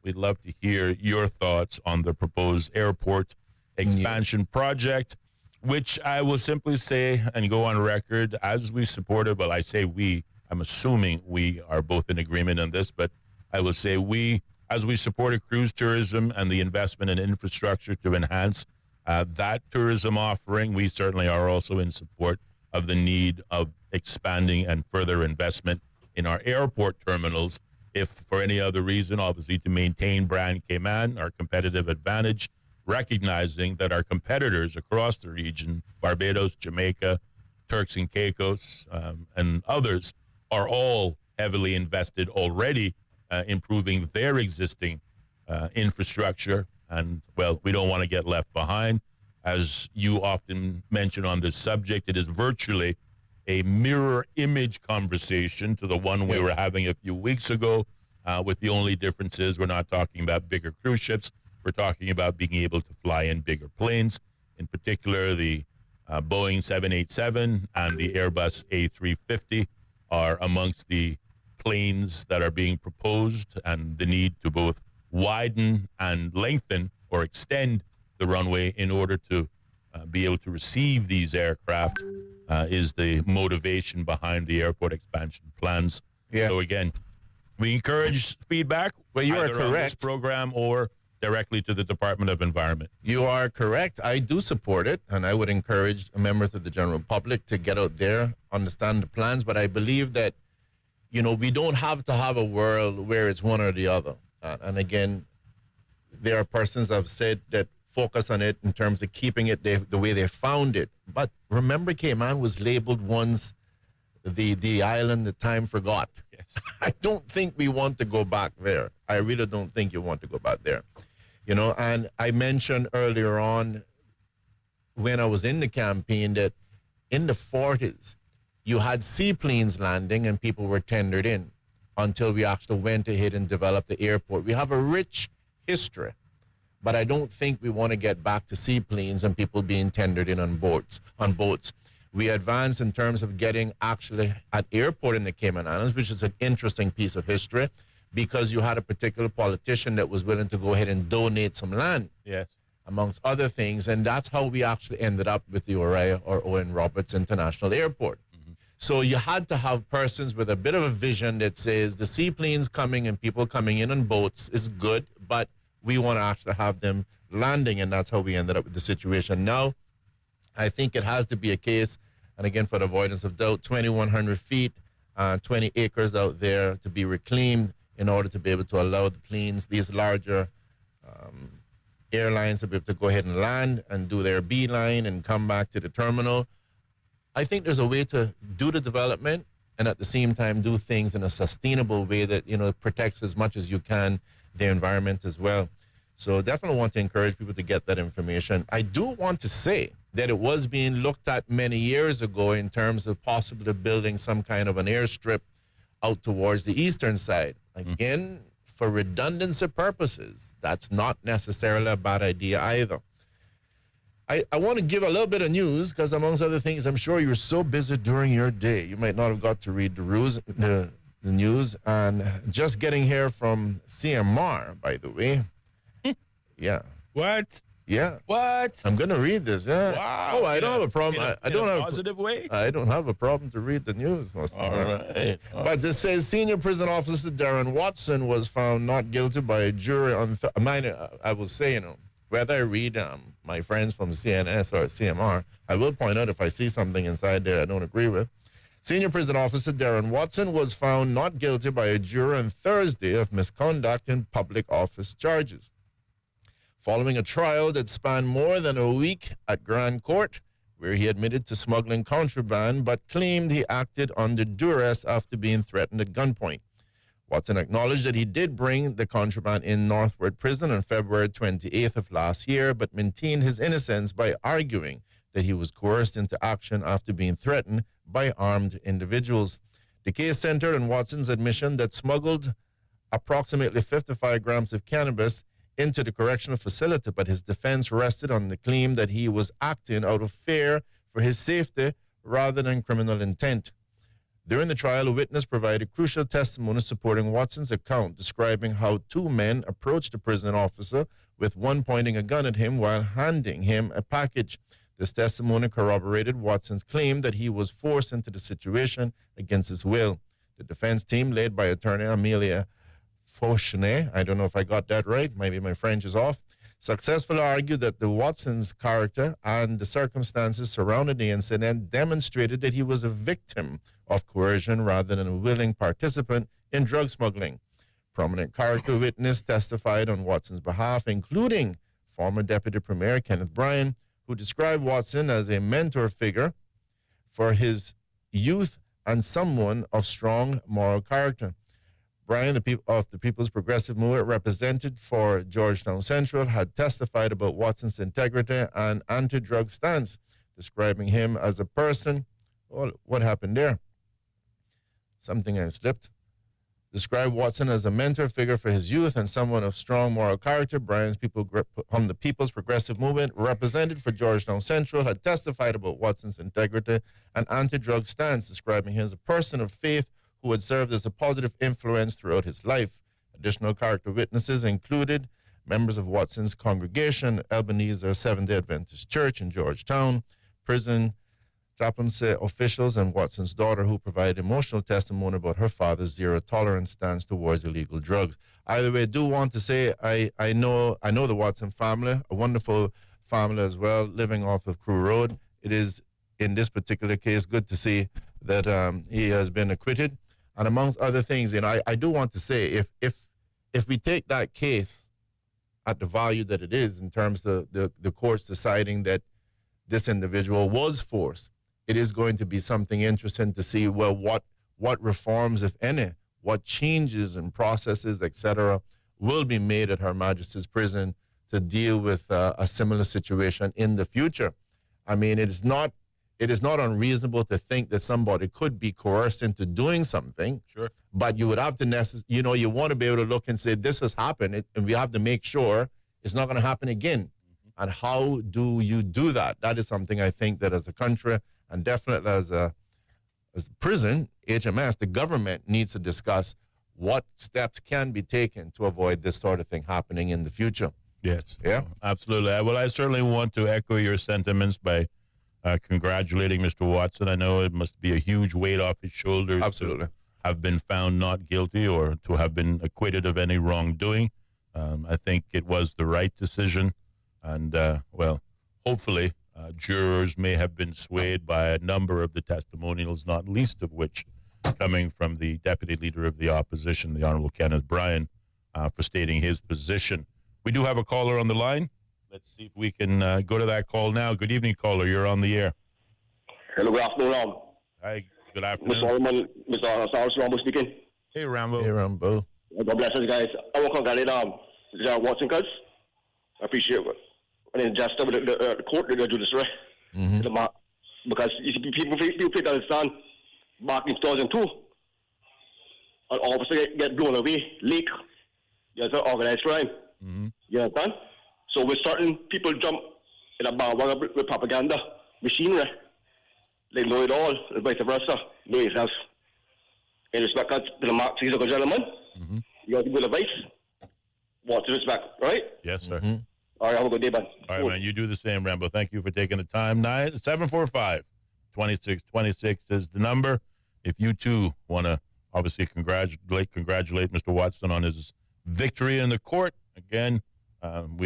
We'd love to hear your thoughts on the proposed airport expansion project, which I will simply say and go on record as we support it. Well, I say we. I'm assuming we are both in agreement on this, but I will say we, as we supported cruise tourism and the investment in infrastructure to enhance that tourism offering, we certainly are also in support of the need of expanding and further investment in our airport terminals, if for any other reason, obviously to maintain brand Cayman, our competitive advantage, recognizing that our competitors across the region, Barbados, Jamaica, Turks and Caicos, and others, are all heavily invested already improving their existing infrastructure. And, well, we don't want to get left behind. As you often mention on this subject, it is virtually a mirror image conversation to the one we were having a few weeks ago, with the only difference is we're not talking about bigger cruise ships. We're talking about being able to fly in bigger planes, in particular the Boeing 787 and the Airbus A350 are amongst the planes that are being proposed, and the need to both widen and lengthen or extend the runway in order to be able to receive these aircraft is the motivation behind the airport expansion plans. Yeah. So again, we encourage feedback. Well, you are either on this correct. program or directly to the Department of Environment. You are correct. I do support it, and I would encourage members of the general public to get out there, understand the plans. But I believe that, you know, we don't have to have a world where it's one or the other. And again, there are persons that have said that focus on it in terms of keeping it the way they found it. But remember, Cayman was labeled once the island that time forgot. Yes. I don't think we want to go back there. I really don't think you want to go back there. You know, and I mentioned earlier on when I was in the campaign that in the 40s, you had seaplanes landing and people were tendered in until we actually went ahead and developed the airport. We have a rich history, but I don't think we want to get back to seaplanes and people being tendered in on boats. We advanced in terms of getting actually an airport in the Cayman Islands, which is an interesting piece of history, because you had a particular politician that was willing to go ahead and donate some land, yes, amongst other things. And that's how we actually ended up with the Oriah or Owen Roberts International Airport. Mm-hmm. So you had to have persons with a bit of a vision that says the seaplanes coming and people coming in on boats is good, but we want to actually have them landing, and that's how we ended up with the situation. Now, I think it has to be a case, and again, for the avoidance of doubt, 2,100 feet, 20 acres out there to be reclaimed in order to be able to allow the planes, these larger airlines, to be able to go ahead and land and do their beeline and come back to the terminal. I think there's a way to do the development and at the same time do things in a sustainable way that, you know, protects as much as you can the environment as well. So definitely want to encourage people to get that information. I do want to say that it was being looked at many years ago in terms of possibly building some kind of an airstrip out towards the eastern side. Again, for redundancy purposes, that's not necessarily a bad idea either. I want to give a little bit of news because, amongst other things, I'm sure you're so busy during your day, you might not have got to read the news. And just getting here from CMR, by the way. Yeah. What? Yeah. What? I'm going to read this. Yeah. Wow. Oh, I don't have a problem. I don't have a positive way. I don't have a problem to read the news. All right. But it says senior prison officer Darren Watson was found not guilty by a jury on. I will say, you know, whether I read my friends from CNS or CMR, I will point out if I see something inside there I don't agree with. Senior prison officer Darren Watson was found not guilty by a jury on Thursday of misconduct in public office charges. Following a trial that spanned more than a week at Grand Court, where he admitted to smuggling contraband but claimed he acted under duress after being threatened at gunpoint. Watson acknowledged that he did bring the contraband in Northward Prison on February 28th of last year, but maintained his innocence by arguing that he was coerced into action after being threatened by armed individuals. The case centered on Watson's admission that smuggled approximately 55 grams of cannabis into the correctional facility, but his defense rested on the claim that he was acting out of fear for his safety rather than criminal intent. During the trial, a witness provided crucial testimony supporting Watson's account, describing how two men approached the prison officer, with one pointing a gun at him while handing him a package. This testimony corroborated Watson's claim that he was forced into the situation against his will. The defense team, led by attorney Amelia Fauchenet, I don't know if I got that right, maybe my French is off, successfully argued that the Watson's character and the circumstances surrounding the incident demonstrated that he was a victim of coercion rather than a willing participant in drug smuggling. Prominent character witness testified on Watson's behalf, including former Deputy Premier Kenneth Bryan, who described Watson as a mentor figure for his youth and someone of strong moral character. Bryan, of the People's Progressive Movement, represented for Georgetown Central, had testified about Watson's integrity and anti-drug stance, describing him as a person. Well, what happened there? Something I slipped. Described Watson as a mentor figure for his youth and someone of strong moral character. Bryan's from the People's Progressive Movement, represented for Georgetown Central, had testified about Watson's integrity and anti-drug stance, describing him as a person of faith who had served as a positive influence throughout his life. Additional character witnesses included members of Watson's congregation, Ebenezer Seventh-day Adventist Church in Georgetown, prison chaplaincy officials, and Watson's daughter, who provided emotional testimony about her father's zero-tolerance stance towards illegal drugs. Either way, I do want to say I know the Watson family, a wonderful family as well, living off of Crew Road. It is, in this particular case, good to see that he has been acquitted. And amongst other things, I do want to say, if we take that case at the value that it is, in terms of the courts deciding that this individual was forced, it is going to be something interesting to see, well, what reforms, if any, what changes and processes, etc., will be made at Her Majesty's Prison to deal with a similar situation in the future. I mean, it is not unreasonable to think that somebody could be coerced into doing something. Sure. But you would have to, you want to be able to look and say, this has happened, and we have to make sure it's not going to happen again. Mm-hmm. And how do you do that? That is something I think that as a country, and definitely as a prison, HMS, the government needs to discuss what steps can be taken to avoid this sort of thing happening in the future. Yes. Yeah. Absolutely. Well, I certainly want to echo your sentiments by congratulating Mr. Watson. I know it must be a huge weight off his shoulders. Absolutely. To have been found not guilty or to have been acquitted of any wrongdoing. I think it was the right decision. And, hopefully jurors may have been swayed by a number of the testimonials, not least of which coming from the Deputy Leader of the Opposition, the Honourable Kenneth Bryan, for stating his position. We do have a caller on the line. Let's see if we can go to that call now. Good evening, caller. You're on the air. Hello, good afternoon. Hi, good afternoon. Mr. Sarles Rambo speaking. Hey, Rambo. Hey, Rambo. God bless us, guys. I want to congratulate Watson, cuz. I appreciate it. And then just the court, they do this, right? Mm-hmm. Because people take understand, back in 2002, an officer get blown away, leak. You understand? Organized crime. Mm-hmm. You understand? So we're starting people jump in a bandwagon with propaganda, machinery. They know it all, and vice versa. Know yourself. In respect to the Mark, he's a good gentleman. Mm-hmm. You got good advice. What to respect, right? Yes, sir. Mm-hmm. All right, have a good day, man. All right, man. You do the same, Rambo. Thank you for taking the time. 745-2626 is the number. If you, too, want to obviously congratulate Mr. Watson on his victory in the court, again, I'm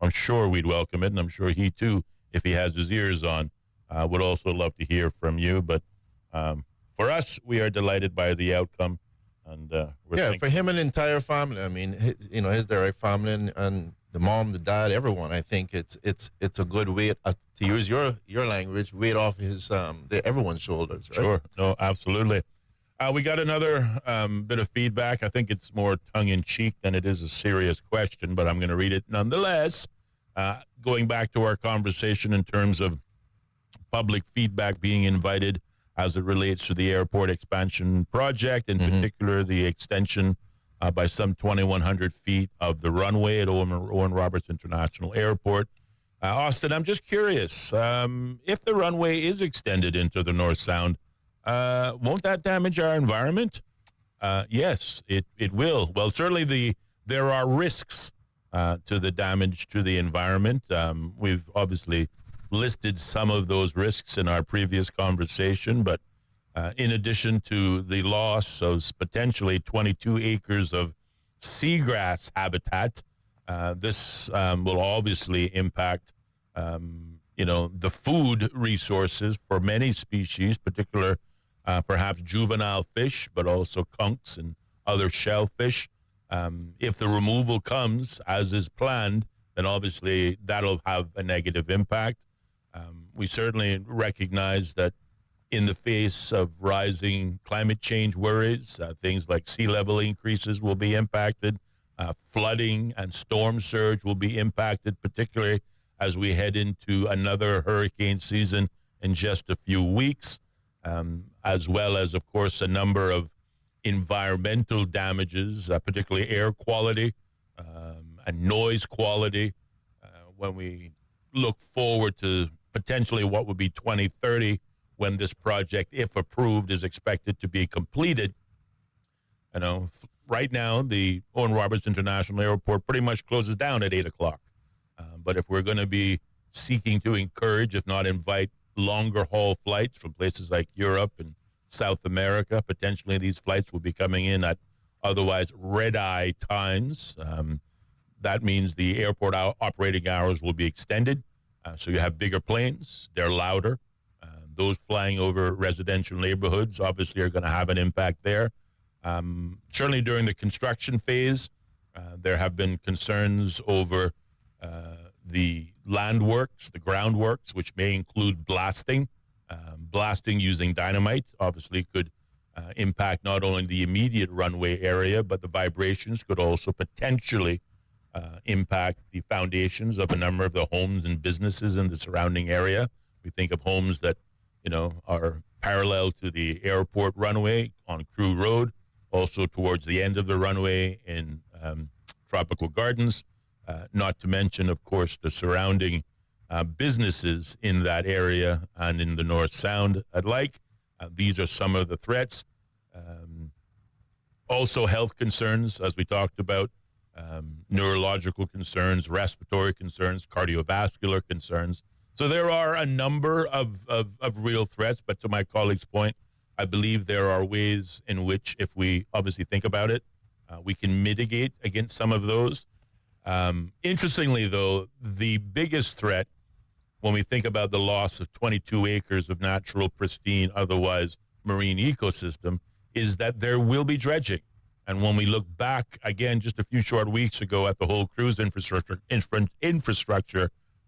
sure we'd welcome it, and I'm sure he, too, if he has his ears on, would also love to hear from you. But for us, we are delighted by the outcome. And for him and the entire family. I mean, his direct family and the mom, the dad, everyone. I think it's a good weight, to use your language, weight off his everyone's shoulders. Right? Sure, no, absolutely. We got another bit of feedback. I think it's more tongue-in-cheek than it is a serious question, but I'm going to read it nonetheless. Going back to our conversation in terms of public feedback being invited as it relates to the airport expansion project, in particular the extension by some 2,100 feet of the runway at Owen Roberts International Airport. Austin, I'm just curious, if the runway is extended into the North Sound, won't that damage our environment? Yes, it will. Well, certainly there are risks to the damage to the environment. We've obviously listed some of those risks in our previous conversation, but in addition to the loss of potentially 22 acres of seagrass habitat, this will obviously impact, the food resources for many species, particular perhaps juvenile fish, but also conchs and other shellfish. If the removal comes as is planned, then obviously that'll have a negative impact. We certainly recognize that in the face of rising climate change worries, things like sea level increases will be impacted. Flooding and storm surge will be impacted, particularly as we head into another hurricane season in just a few weeks, as well as, of course, a number of environmental damages, particularly air quality and noise quality. When we look forward to potentially what would be 2030, when this project, if approved, is expected to be completed. Right now, the Owen Roberts International Airport pretty much closes down at 8 o'clock. But if we're going to be seeking to encourage, if not invite, longer haul flights from places like Europe and South America, potentially these flights will be coming in at otherwise red-eye times. That means the airport operating hours will be extended. So you have bigger planes. They're louder. Those flying over residential neighborhoods obviously are going to have an impact there. Certainly during the construction phase, there have been concerns over the land works, the groundworks, which may include blasting. Blasting using dynamite obviously could impact not only the immediate runway area, but the vibrations could also potentially impact the foundations of a number of the homes and businesses in the surrounding area. We think of homes that are parallel to the airport runway on Crew Road, also towards the end of the runway in Tropical Gardens, not to mention, of course, the surrounding businesses in that area and in the North Sound alike. These are some of the threats. Also health concerns, as we talked about, neurological concerns, respiratory concerns, cardiovascular concerns. So there are a number of real threats, but to my colleague's point, I believe there are ways in which, if we obviously think about it, we can mitigate against some of those. Interestingly, though, the biggest threat when we think about the loss of 22 acres of natural, pristine, otherwise marine ecosystem is that there will be dredging. And when we look back, again, just a few short weeks ago at the whole cruise infrastructure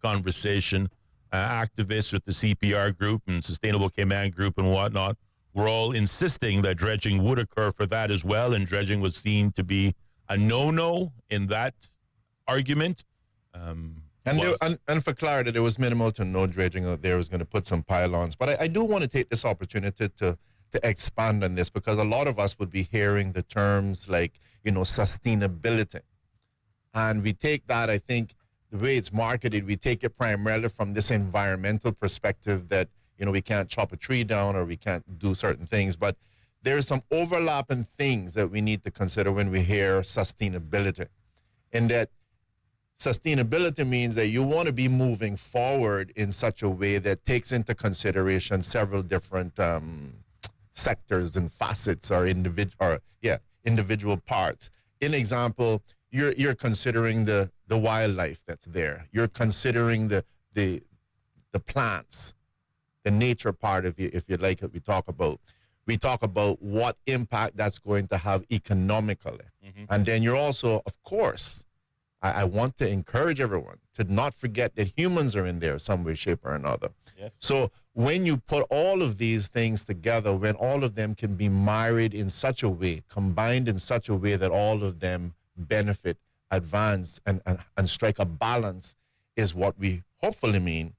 conversation, activists with the CPR group and Sustainable Cayman group and whatnot were all insisting that dredging would occur for that as well, and dredging was seen to be a no-no in that argument. And for clarity, there was minimal to no dredging out there. Was going to put some pylons. But I do want to take this opportunity to expand on this, because a lot of us would be hearing the terms like, sustainability. And we take that, I think, the way it's marketed, we take it primarily from this environmental perspective that, we can't chop a tree down or we can't do certain things. But there's some overlapping things that we need to consider when we hear sustainability. And that sustainability means that you want to be moving forward in such a way that takes into consideration several different sectors and facets or individual parts. In example, you're considering the wildlife that's there. You're considering the plants, the nature part, if you like it. We talk about what impact that's going to have economically. Mm-hmm. And then you're also, of course, I want to encourage everyone to not forget that humans are in there some way, shape, or another. Yeah. So when you put all of these things together, when all of them can be married in such a way, combined in such a way that all of them benefit, advance, and strike a balance, is what we hopefully mean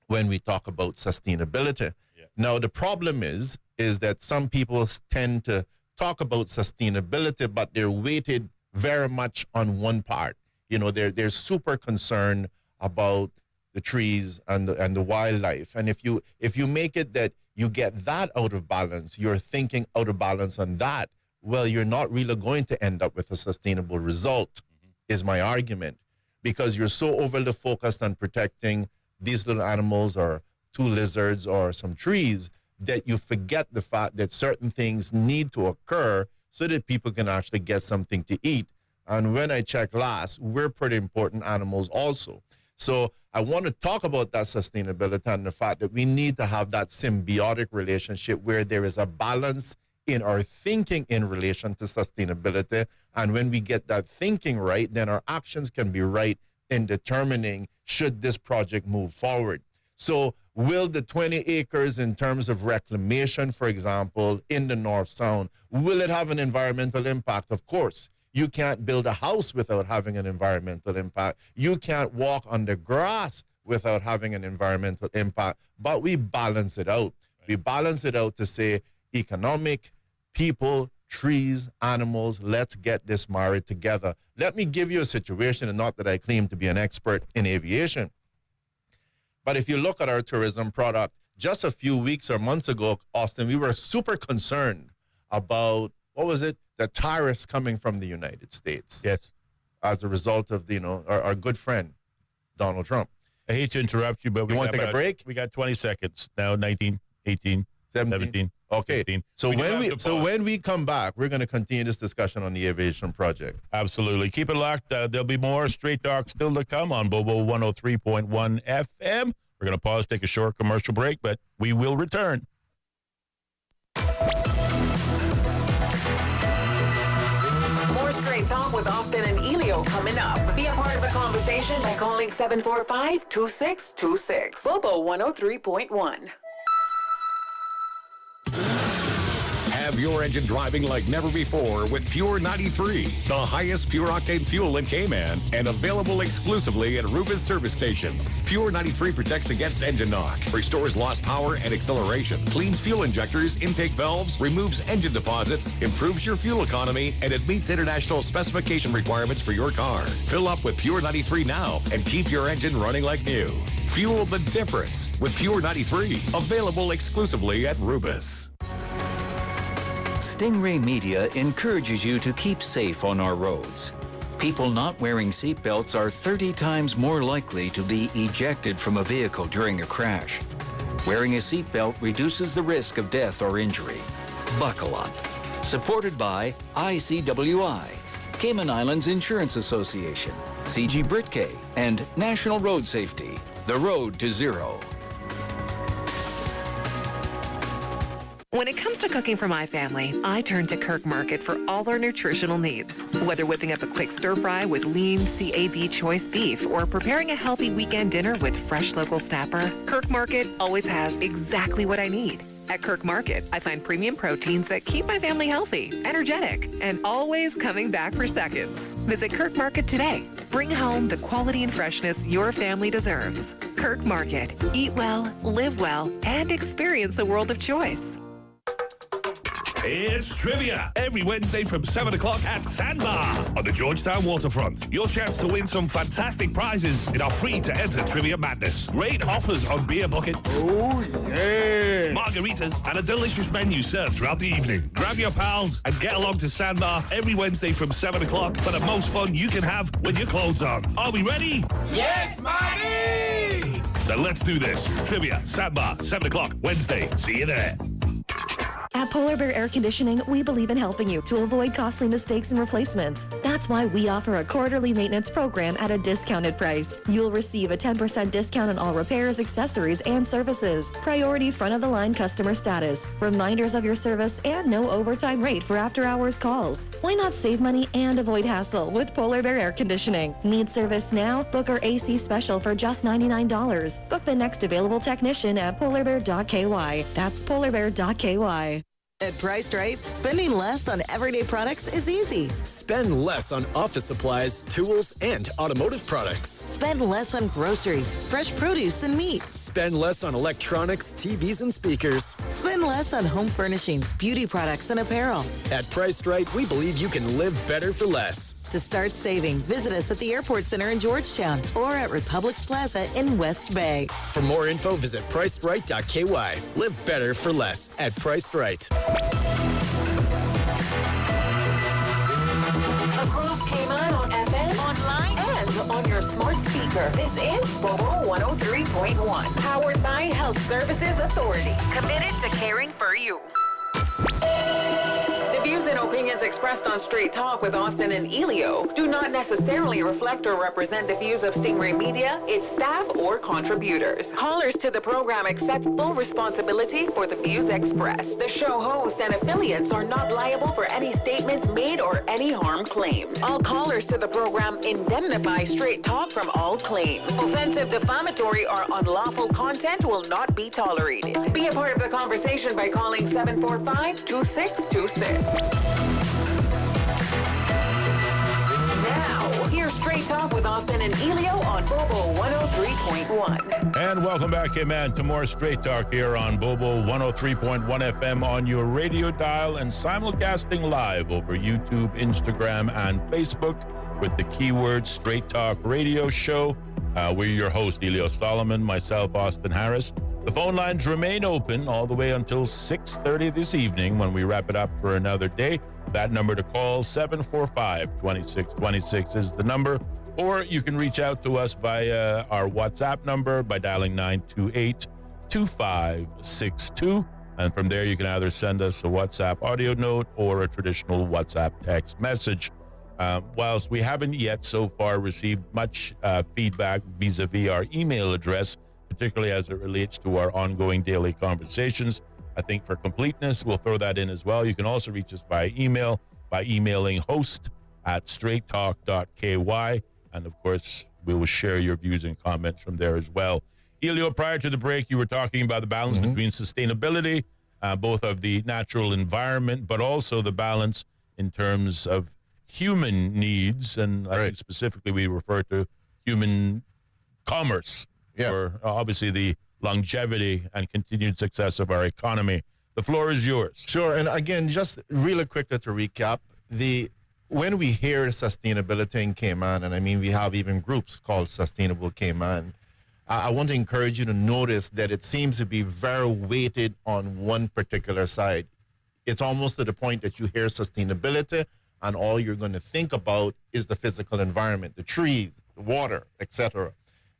when we talk about sustainability. Yeah. Now, the problem is that some people tend to talk about sustainability, but they're weighted very much on one part. You know, they're super concerned about the trees and the wildlife. And if you make it that you get that out of balance, you're thinking out of balance on that, well, you're not really going to end up with a sustainable result, is my argument. Because you're so overly focused on protecting these little animals or 2 lizards or some trees that you forget the fact that certain things need to occur so that people can actually get something to eat. And when I check last, we're pretty important animals also. So I want to talk about that sustainability and the fact that we need to have that symbiotic relationship where there is a balance in our thinking in relation to sustainability. And when we get that thinking right, then our actions can be right in determining should this project move forward. So will the 20 acres in terms of reclamation, for example, in the North Sound, will it have an environmental impact? Of course. You can't build a house without having an environmental impact. You can't walk on the grass without having an environmental impact. But we balance it out. We balance it out to say economic, people, trees, animals, let's get this married together. Let me give you a situation, and not that I claim to be an expert in aviation. But if you look at our tourism product, just a few weeks or months ago, Austin, we were super concerned about, what was it? The tariffs coming from the United States. Yes. As a result of, our good friend, Donald Trump. I hate to interrupt you, but you want to take a break? We got 20 seconds now, 19, 18, 17. Okay. 16. So when we come back, we're going to continue this discussion on the aviation project. Absolutely. Keep it locked. There'll be more Straight Talk still to come on Bobo 103.1 FM. We're going to pause, take a short commercial break, but we will return. More Straight Talk with Austin and Ellio coming up. Be a part of the conversation by calling 745-2626. Bobo 103.1. Have your engine driving like never before with Pure 93, the highest pure octane fuel in Cayman, and available exclusively at Rubis service stations. Pure 93 protects against engine knock, restores lost power and acceleration, cleans fuel injectors, intake valves, removes engine deposits, improves your fuel economy, and it meets international specification requirements for your car. Fill up with Pure 93 now and keep your engine running like new. Fuel the difference with Pure 93, available exclusively at Rubis. Stingray Media encourages you to keep safe on our roads. People not wearing seatbelts are 30 times more likely to be ejected from a vehicle during a crash. Wearing a seatbelt reduces the risk of death or injury. Buckle up. Supported by ICWI, Cayman Islands Insurance Association, CG Britke, and National Road Safety, the road to zero. When it comes to cooking for my family, I turn to Kirk Market for all our nutritional needs. Whether whipping up a quick stir fry with lean CAB choice beef or preparing a healthy weekend dinner with fresh local snapper, Kirk Market always has exactly what I need. At Kirk Market, I find premium proteins that keep my family healthy, energetic, and always coming back for seconds. Visit Kirk Market today. Bring home the quality and freshness your family deserves. Kirk Market. Eat well, live well, and experience a world of choice. It's trivia every Wednesday from 7 o'clock at Sandbar on the Georgetown waterfront. Your chance to win some fantastic prizes in our free-to-enter Trivia Madness. Great offers on beer buckets, margaritas, and a delicious menu served throughout the evening. Grab your pals and get along to Sandbar every Wednesday from 7 o'clock for the most fun you can have with your clothes on. Are we ready? Yes, Marty! Then let's do this. Trivia, Sandbar, 7 o'clock, Wednesday. See you there. At Polar Bear Air Conditioning, we believe in helping you to avoid costly mistakes and replacements. That's why we offer a quarterly maintenance program at a discounted price. You'll receive a 10% discount on all repairs, accessories, and services. Priority front-of-the-line customer status, reminders of your service, and no overtime rate for after-hours calls. Why not save money and avoid hassle with Polar Bear Air Conditioning? Need service now? Book our AC special for just $99. Book the next available technician at polarbear.ky. That's polarbear.ky. At Priced Right, spending less on everyday products is easy. Spend less on office supplies, tools, and automotive products. Spend less on groceries, fresh produce, and meat. Spend less on electronics, TVs, and speakers. Spend less on home furnishings, beauty products, and apparel. At Priced Right, we believe you can live better for less. To start saving, visit us at the Airport Center in Georgetown or at Republix Plaza in West Bay. For more info, visit pricedright.ky. Live better for less at Priced Right. Across Cayman on FM, online, and on your smart speaker. This is Bobo 103.1, powered by Health Services Authority, committed to caring for you. The views and opinions expressed on Straight Talk with Austin and Ellio do not necessarily reflect or represent the views of Stingray Media, its staff, or contributors. Callers to the program accept full responsibility for the views expressed. The show host and affiliates are not liable for any statements made or any harm claimed. All callers to the program indemnify Straight Talk from all claims. Offensive, defamatory, or unlawful content will not be tolerated. Be a part of the conversation by calling 745-2626. Now, here's Straight Talk with Austin and Ellio on Bobo 103.1. And welcome back, Cayman, to more Straight Talk here on Bobo 103.1 FM on your radio dial and simulcasting live over YouTube, Instagram, and Facebook with the keyword Straight Talk Radio Show. We're your host, Ellio Solomon, myself, Austin Harris. The phone lines remain open all the way until 6:30 this evening when we wrap it up for another day. That number to call, 745-2626 is the number. Or you can reach out to us via our WhatsApp number by dialing 928-2562. And from there, you can either send us a WhatsApp audio note or a traditional WhatsApp text message. Whilst we haven't yet so far received much feedback vis-a-vis our email address, particularly as it relates to our ongoing daily conversations, I think for completeness, we'll throw that in as well. You can also reach us via email by emailing host@straighttalk.ky. And of course, we will share your views and comments from there as well. Ellio, prior to the break, you were talking about the balance between sustainability, both of the natural environment, but also the balance in terms of human needs. And I think specifically we refer to human commerce for obviously the longevity and continued success of our economy. The floor is yours. Sure. And again, just really quickly to recap, when we hear sustainability in Cayman, and I mean we have even groups called Sustainable Cayman, I want to encourage you to notice that it seems to be very weighted on one particular side. It's almost to the point that you hear sustainability and all you're going to think about is the physical environment, the trees, the water, etc.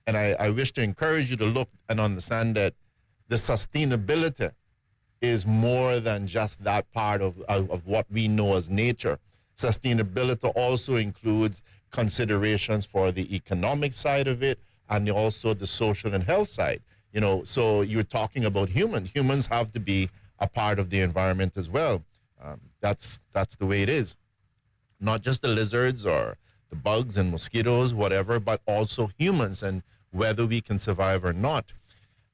And I wish to encourage you to look and understand that the sustainability is more than just that part of what we know as nature. Sustainability also includes considerations for the economic side of it and also the social and health side. You know, so you're talking about humans. Humans have to be a part of the environment as well. That's the way it is. Not just the lizards or the bugs and mosquitoes, whatever, but also humans and whether we can survive or not.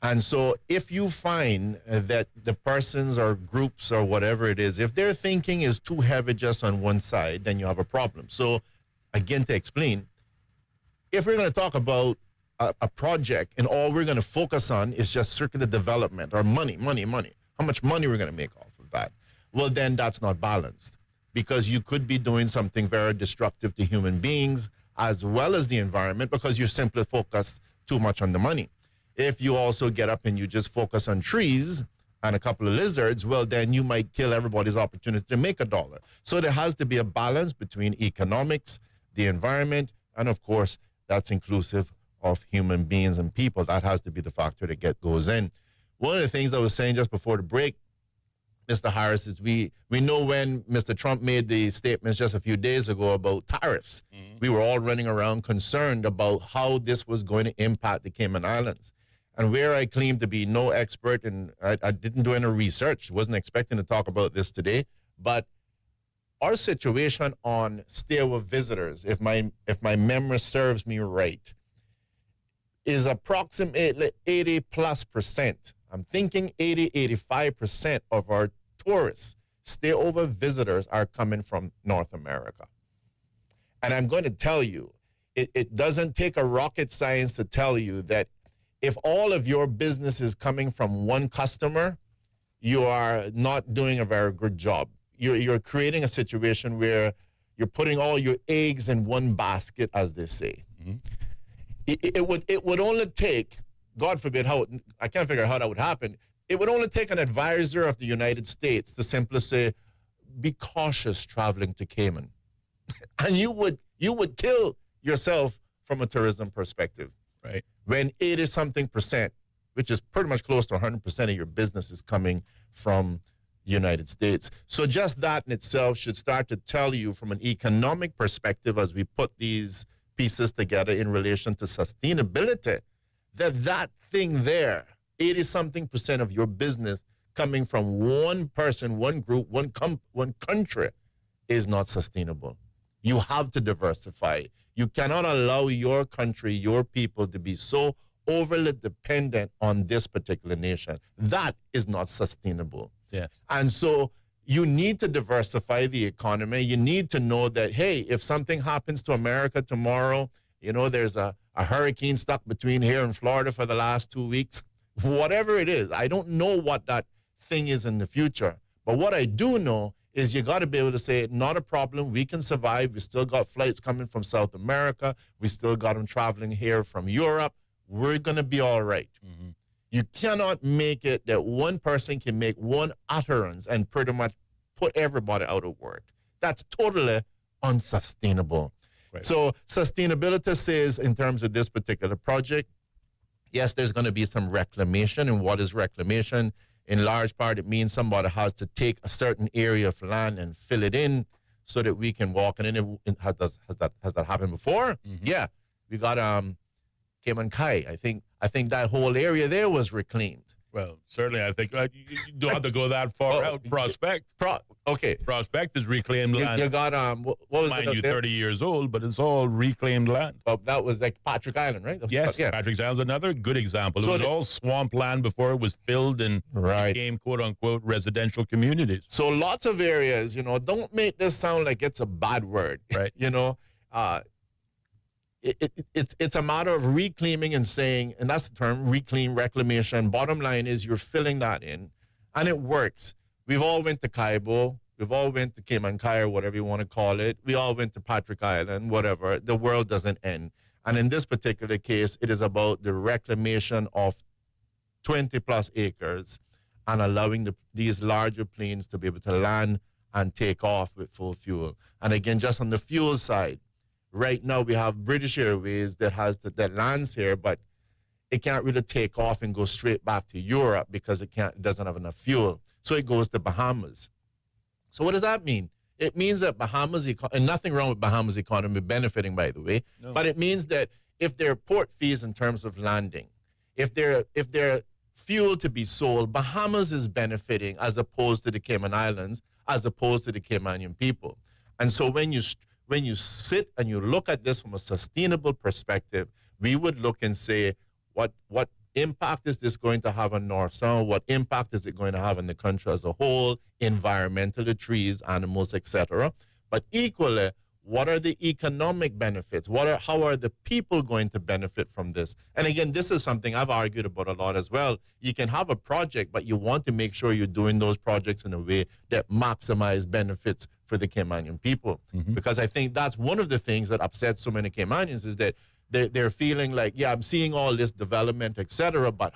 And so if you find that the persons or groups or whatever it is, if their thinking is too heavy just on one side, then you have a problem. So again, to explain, if we're going to talk about a project and all we're going to focus on is just circular development or money, how much money we're going to make off of that, well, then that's not balanced, because you could be doing something very disruptive to human beings as well as the environment because you simply focus too much on the money. If you also get up and you just focus on trees and a couple of lizards, well, then you might kill everybody's opportunity to make $1. So there has to be a balance between economics, the environment, and of course, that's inclusive of human beings and people. That has to be the factor that goes in. One of the things I was saying just before the break, Mr. Harris, is we know when Mr. Trump made the statements just a few days ago about tariffs, we were all running around concerned about how this was going to impact the Cayman Islands. And where I claim to be no expert, and I didn't do any research, wasn't expecting to talk about this today, but our situation on stay with visitors, if my memory serves me right, is approximately 80+%. I'm thinking 80, 85% of our tourists stayover visitors are coming from North America. And I'm going to tell you, it doesn't take a rocket science to tell you that if all of your business is coming from one customer, you are not doing a very good job. You're creating a situation where you're putting all your eggs in one basket, as they say. Mm-hmm. It would only take, God forbid, I can't figure out how that would happen. It would only take an advisor of the United States to simply say, be cautious traveling to Cayman. And you would kill yourself from a tourism perspective. Right. When 80-something%, which is pretty much close to 100% of your business, is coming from the United States. So just that in itself should start to tell you from an economic perspective, as we put these pieces together in relation to sustainability, that thing there, 80-something% of your business coming from one person, one group, one country, is not sustainable. You have to diversify. You cannot allow your country, your people, to be so overly dependent on this particular nation. That is not sustainable. Yes. And so you need to diversify the economy. You need to know that, hey, if something happens to America tomorrow, there's a hurricane stuck between here and Florida for the last 2 weeks, whatever it is. I don't know what that thing is in the future. But what I do know is you got to be able to say, not a problem, we can survive. We still got flights coming from South America. We still got them traveling here from Europe. We're going to be all right. Mm-hmm. You cannot make it that one person can make one utterance and pretty much put everybody out of work. That's totally unsustainable. Right. So sustainability says, in terms of this particular project, yes, there's going to be some reclamation. And what is reclamation? In large part, it means somebody has to take a certain area of land and fill it in so that we can walk in. Has that happened before? Mm-hmm. Yeah. We got Cayman Kai. I think that whole area there was reclaimed. Well, certainly, I think you don't have to go that far out. Prospect. Okay. Prospect is reclaimed land. You got, what was Mind it you, there? 30 years old, but it's all reclaimed land. Well, that was like Patrick Island, right? Yes, Yeah. Patrick's Island's another good example. So it was all swamp land before it was filled and became, quote-unquote, residential communities. So lots of areas, don't make this sound like it's a bad word. Right. It's a matter of reclaiming and saying, and that's the term, reclaim, reclamation. Bottom line is you're filling that in, and it works. We've all went to Caibo. We've all went to Cayman Kai, or whatever you want to call it. We all went to Patrick Island, whatever. The world doesn't end. And in this particular case, it is about the reclamation of 20-plus acres and allowing these larger planes to be able to land and take off with full fuel. And again, just on the fuel side, right now we have British Airways that lands here, but it can't really take off and go straight back to Europe because it doesn't have enough fuel. So it goes to Bahamas. So what does that mean? It means that Bahamas, and nothing wrong with Bahamas economy benefiting, by the way, but it means that if there are port fees in terms of landing, if there are fuel to be sold, Bahamas is benefiting as opposed to the Cayman Islands, as opposed to the Caymanian people. And so when you sit and you look at this from a sustainable perspective, we would look and say, what impact is this going to have on North Sound? What impact is it going to have on the country as a whole, environmentally, trees, animals, etc.? But equally, what are the economic benefits? How are the people going to benefit from this? And again, this is something I've argued about a lot as well. You can have a project, but you want to make sure you're doing those projects in a way that maximize benefits for the Caymanian people. Mm-hmm. Because I think that's one of the things that upsets so many Caymanians is that they're feeling like, yeah, I'm seeing all this development, etc., but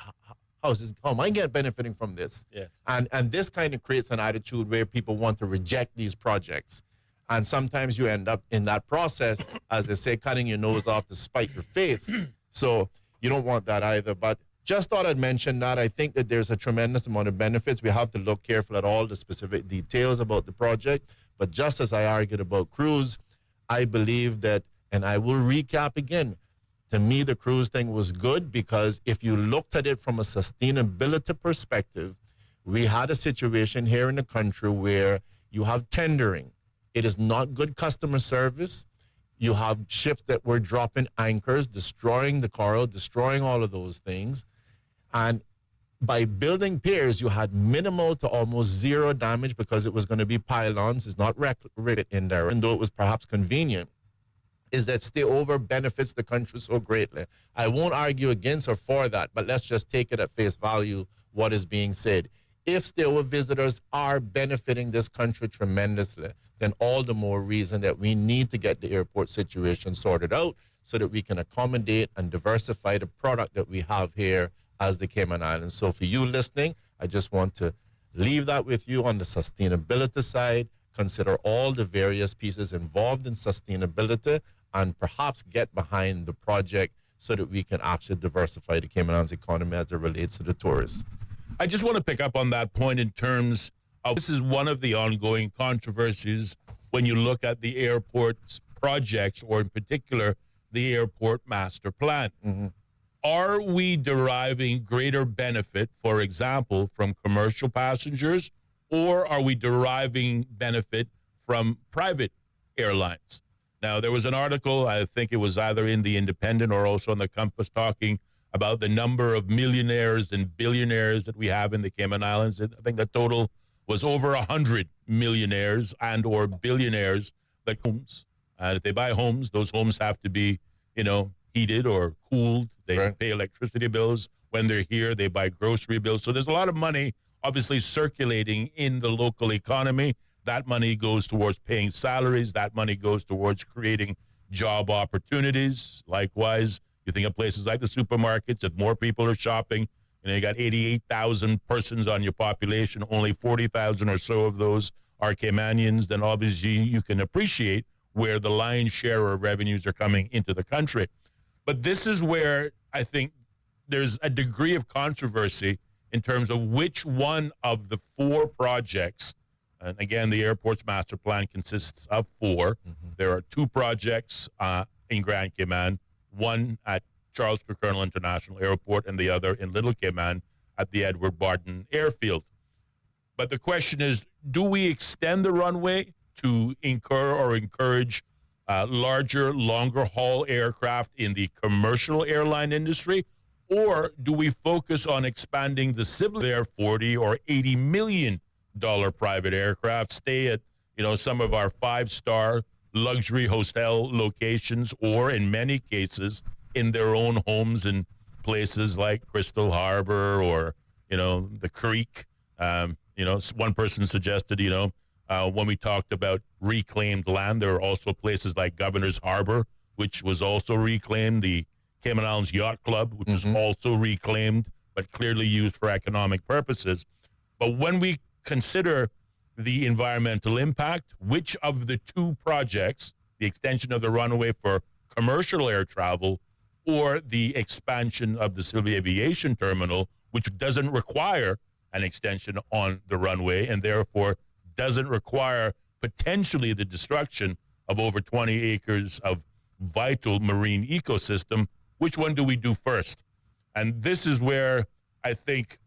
how am I benefiting from this? Yes. And this kind of creates an attitude where people want to reject these projects. And sometimes you end up in that process, as they say, cutting your nose off to spite your face. So you don't want that either. But just thought I'd mention that. I think that there's a tremendous amount of benefits. We have to look careful at all the specific details about the project. But just as I argued about cruise, I believe that, and I will recap again, to me, the cruise thing was good because if you looked at it from a sustainability perspective, we had a situation here in the country where you have tendering. It is not good customer service. You have ships that were dropping anchors, destroying the coral, destroying all of those things. And by building piers, you had minimal to almost zero damage because it was going to be pylons. It's not rated in there, and though it was perhaps convenient, is that stayover benefits the country so greatly. I won't argue against or for that, but let's just take it at face value, what is being said. If stayover visitors are benefiting this country tremendously, then all the more reason that we need to get the airport situation sorted out so that we can accommodate and diversify the product that we have here as the Cayman Islands. So for you listening, I just want to leave that with you on the sustainability side. Consider all the various pieces involved in sustainability and perhaps get behind the project so that we can actually diversify the Cayman Islands economy as it relates to the tourists. I just want to pick up on that point in terms of this is one of the ongoing controversies when you look at the airport's projects, or in particular, the airport master plan. Mm-hmm. Are we deriving greater benefit, for example, from commercial passengers, or are we deriving benefit from private airlines? Now, there was an article, I think it was either in The Independent or also on the Compass, talking about the number of millionaires and billionaires that we have in the Cayman Islands. I think the total was over 100 millionaires and or billionaires that homes. And if they buy homes, those homes have to be, heated or cooled. They pay electricity bills. When they're here, they buy grocery bills. So there's a lot of money obviously circulating in the local economy. That money goes towards paying salaries. That money goes towards creating job opportunities. Likewise, you think of places like the supermarkets, if more people are shopping, you got 88,000 persons on your population, only 40,000 or so of those are Caymanians, then obviously you can appreciate where the lion's share of revenues are coming into the country. But this is where I think there's a degree of controversy in terms of which one of the four projects, and again, the airport's master plan consists of four. Mm-hmm. There are two projects in Grand Cayman, one at Charles Colonel International Airport and the other in Little Cayman at the Edward Barton Airfield. But the question is, do we extend the runway to encourage larger, longer haul aircraft in the commercial airline industry? Or do we focus on expanding the civil air $40 or $80 million private aircraft, stay at, some of our 5-star luxury hotel locations, or in many cases in their own homes in places like Crystal Harbor or, the Creek. One person suggested, when we talked about reclaimed land, there are also places like Governor's Harbor, which was also reclaimed, the Cayman Islands Yacht Club, which was also reclaimed, but clearly used for economic purposes. But when we consider the environmental impact, which of the two projects, the extension of the runway for commercial air travel or the expansion of the civil aviation terminal, which doesn't require an extension on the runway and therefore doesn't require potentially the destruction of over 20 acres of vital marine ecosystem, which one do we do first? And this is where I think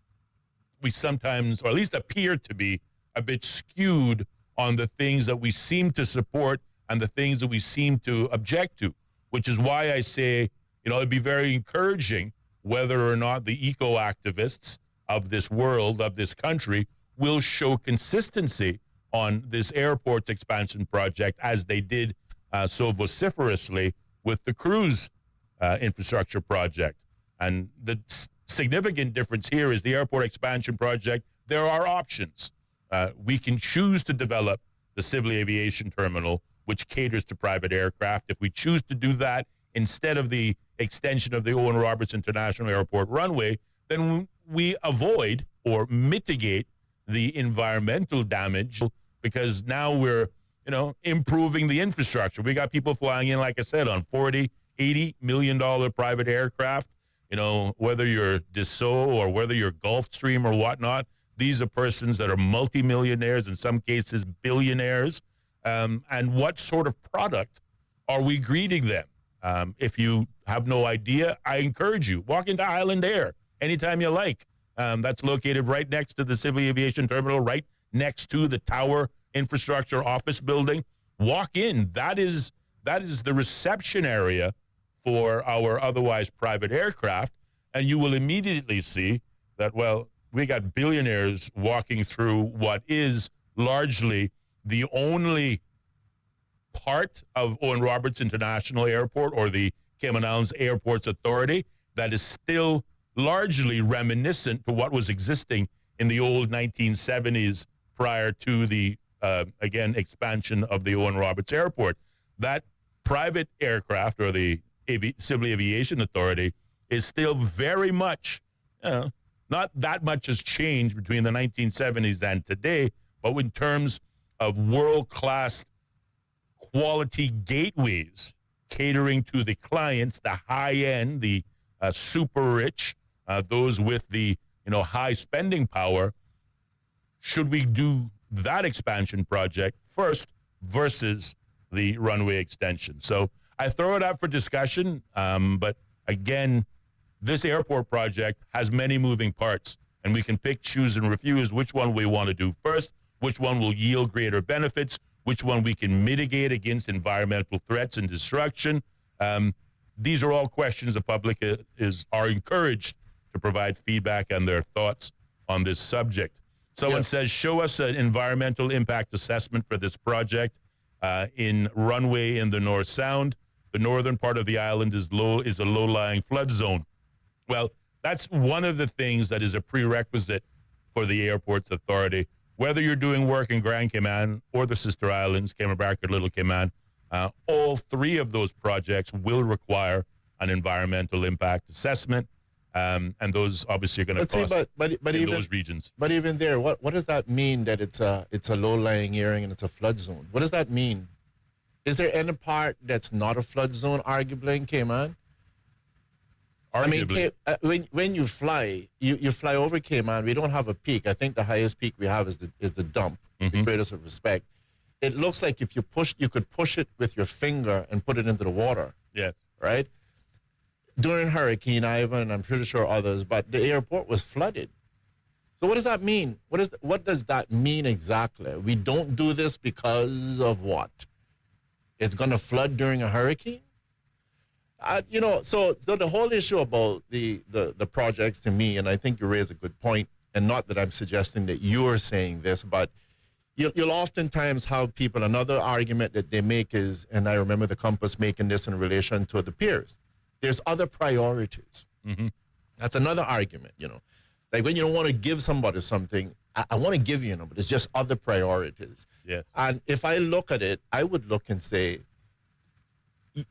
we sometimes, or at least appear to be, a bit skewed on the things that we seem to support and the things that we seem to object to, which is why I say, it'd be very encouraging whether or not the eco-activists of this world, of this country, will show consistency on this airport's expansion project as they did so vociferously with the cruise infrastructure project. And the significant difference here is the airport expansion project, there are options. We can choose to develop the civil aviation terminal, which caters to private aircraft. If we choose to do that instead of the extension of the Owen Roberts International Airport runway, then we avoid or mitigate the environmental damage, because now we're, improving the infrastructure. We got people flying in, like I said, on $40, $80 million private aircraft. Whether you're Dassault or whether you're Gulfstream or whatnot, these are persons that are multimillionaires, in some cases billionaires. And what sort of product are we greeting them? If you have no idea, I encourage you, walk into Island Air anytime you like. That's located right next to the civil aviation terminal, right next to the Tower Infrastructure Office Building. Walk in. That is the reception area for our otherwise private aircraft, and you will immediately see that, well, we got billionaires walking through what is largely the only part of Owen Roberts International Airport or the Cayman Islands Airports Authority that is still largely reminiscent to what was existing in the old 1970s prior to the, again, expansion of the Owen Roberts Airport. That private aircraft or the Civil Aviation Authority is still very much, not that much has changed between the 1970s and today, but in terms of world-class quality gateways catering to the clients, the high-end, the super rich, those with the high spending power. Should we do that expansion project first versus the runway extension? So I throw it out for discussion, but again, this airport project has many moving parts, and we can pick, choose, and refuse which one we want to do first, which one will yield greater benefits, which one we can mitigate against environmental threats and destruction. These are all questions the public are encouraged to provide feedback and their thoughts on this subject. Someone says, show us an environmental impact assessment for this project in runway in the North Sound. The northern part of the island is a low-lying flood zone. Well, that's one of the things that is a prerequisite for the Airports Authority. Whether you're doing work in Grand Cayman or the sister islands, Cayman Bracket, Little Cayman, all three of those projects will require an environmental impact assessment, and those obviously are going to cost but in even those regions. But even there, what does that mean that it's a low-lying area and it's a flood zone? What does that mean? Is there any part that's not a flood zone, arguably, in Cayman? Arguably. I mean, when you fly, you fly over Cayman. We don't have a peak. I think the highest peak we have is the dump. The greatest of respect. It looks like if you could push it with your finger and put it into the water. Yes. Right. During Hurricane Ivan, and I'm pretty sure others, but the airport was flooded. So what does that mean? What does that mean exactly? We don't do this because of what? It's going to flood during a hurricane? So the whole issue about the projects, to me, and I think you raise a good point, and not that I'm suggesting that you're saying this, but you'll oftentimes have people, another argument that they make is, and I remember the Compass making this in relation to the peers, there's other priorities. That's another argument, Like when you don't want to give somebody something, I want to give you, but it's just other priorities. Yeah. And if I look at it, I would look and say,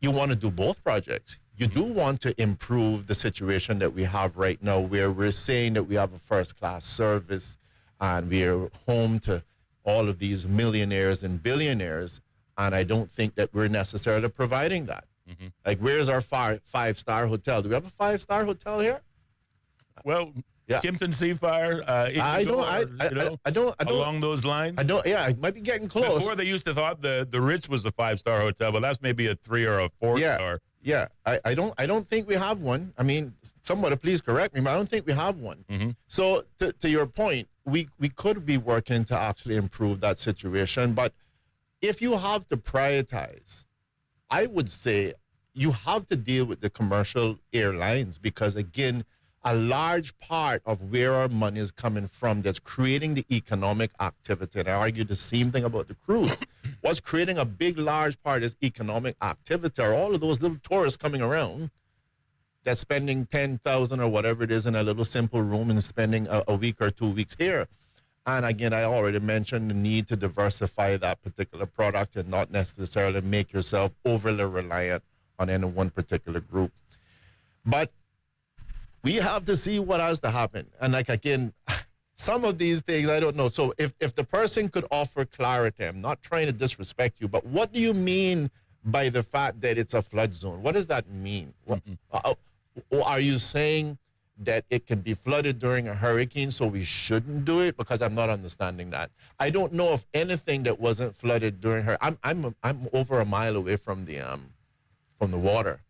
you want to do both projects. You do want to improve the situation that we have right now where we're saying that we have a first-class service and we're home to all of these millionaires and billionaires, and I don't think that we're necessarily providing that. Like, where's our five-star hotel? Do we have a five-star hotel here? Well, yeah. Kimpton Seafire, I don't along those lines. It might be getting close. Before they used to thought the Ritz was the 5-star hotel, but that's maybe a 3 or a 4-star. Yeah. I don't think we have one. I mean, somebody please correct me, but I don't think we have one. So to your point, we could be working to actually improve that situation. But if you have to prioritize, I would say you have to deal with the commercial airlines because, again, a large part of where our money is coming from that's creating the economic activity, and I argue the same thing about the cruise, what's creating a big, large part is economic activity are all of those little tourists coming around that's spending $10,000 or whatever it is in a little simple room and spending a week or 2 weeks here. And again, I already mentioned the need to diversify that particular product and not necessarily make yourself overly reliant on any one particular group. But we have to see what has to happen. And like, again, some of these things, I don't know. So if the person could offer clarity, I'm not trying to disrespect you, but what do you mean by the fact that it's a flood zone? What does that mean? Are you saying that it can be flooded during a hurricane, so we shouldn't do it? Because I'm not understanding that. I don't know of anything that wasn't flooded during her. I'm over a mile away from the water.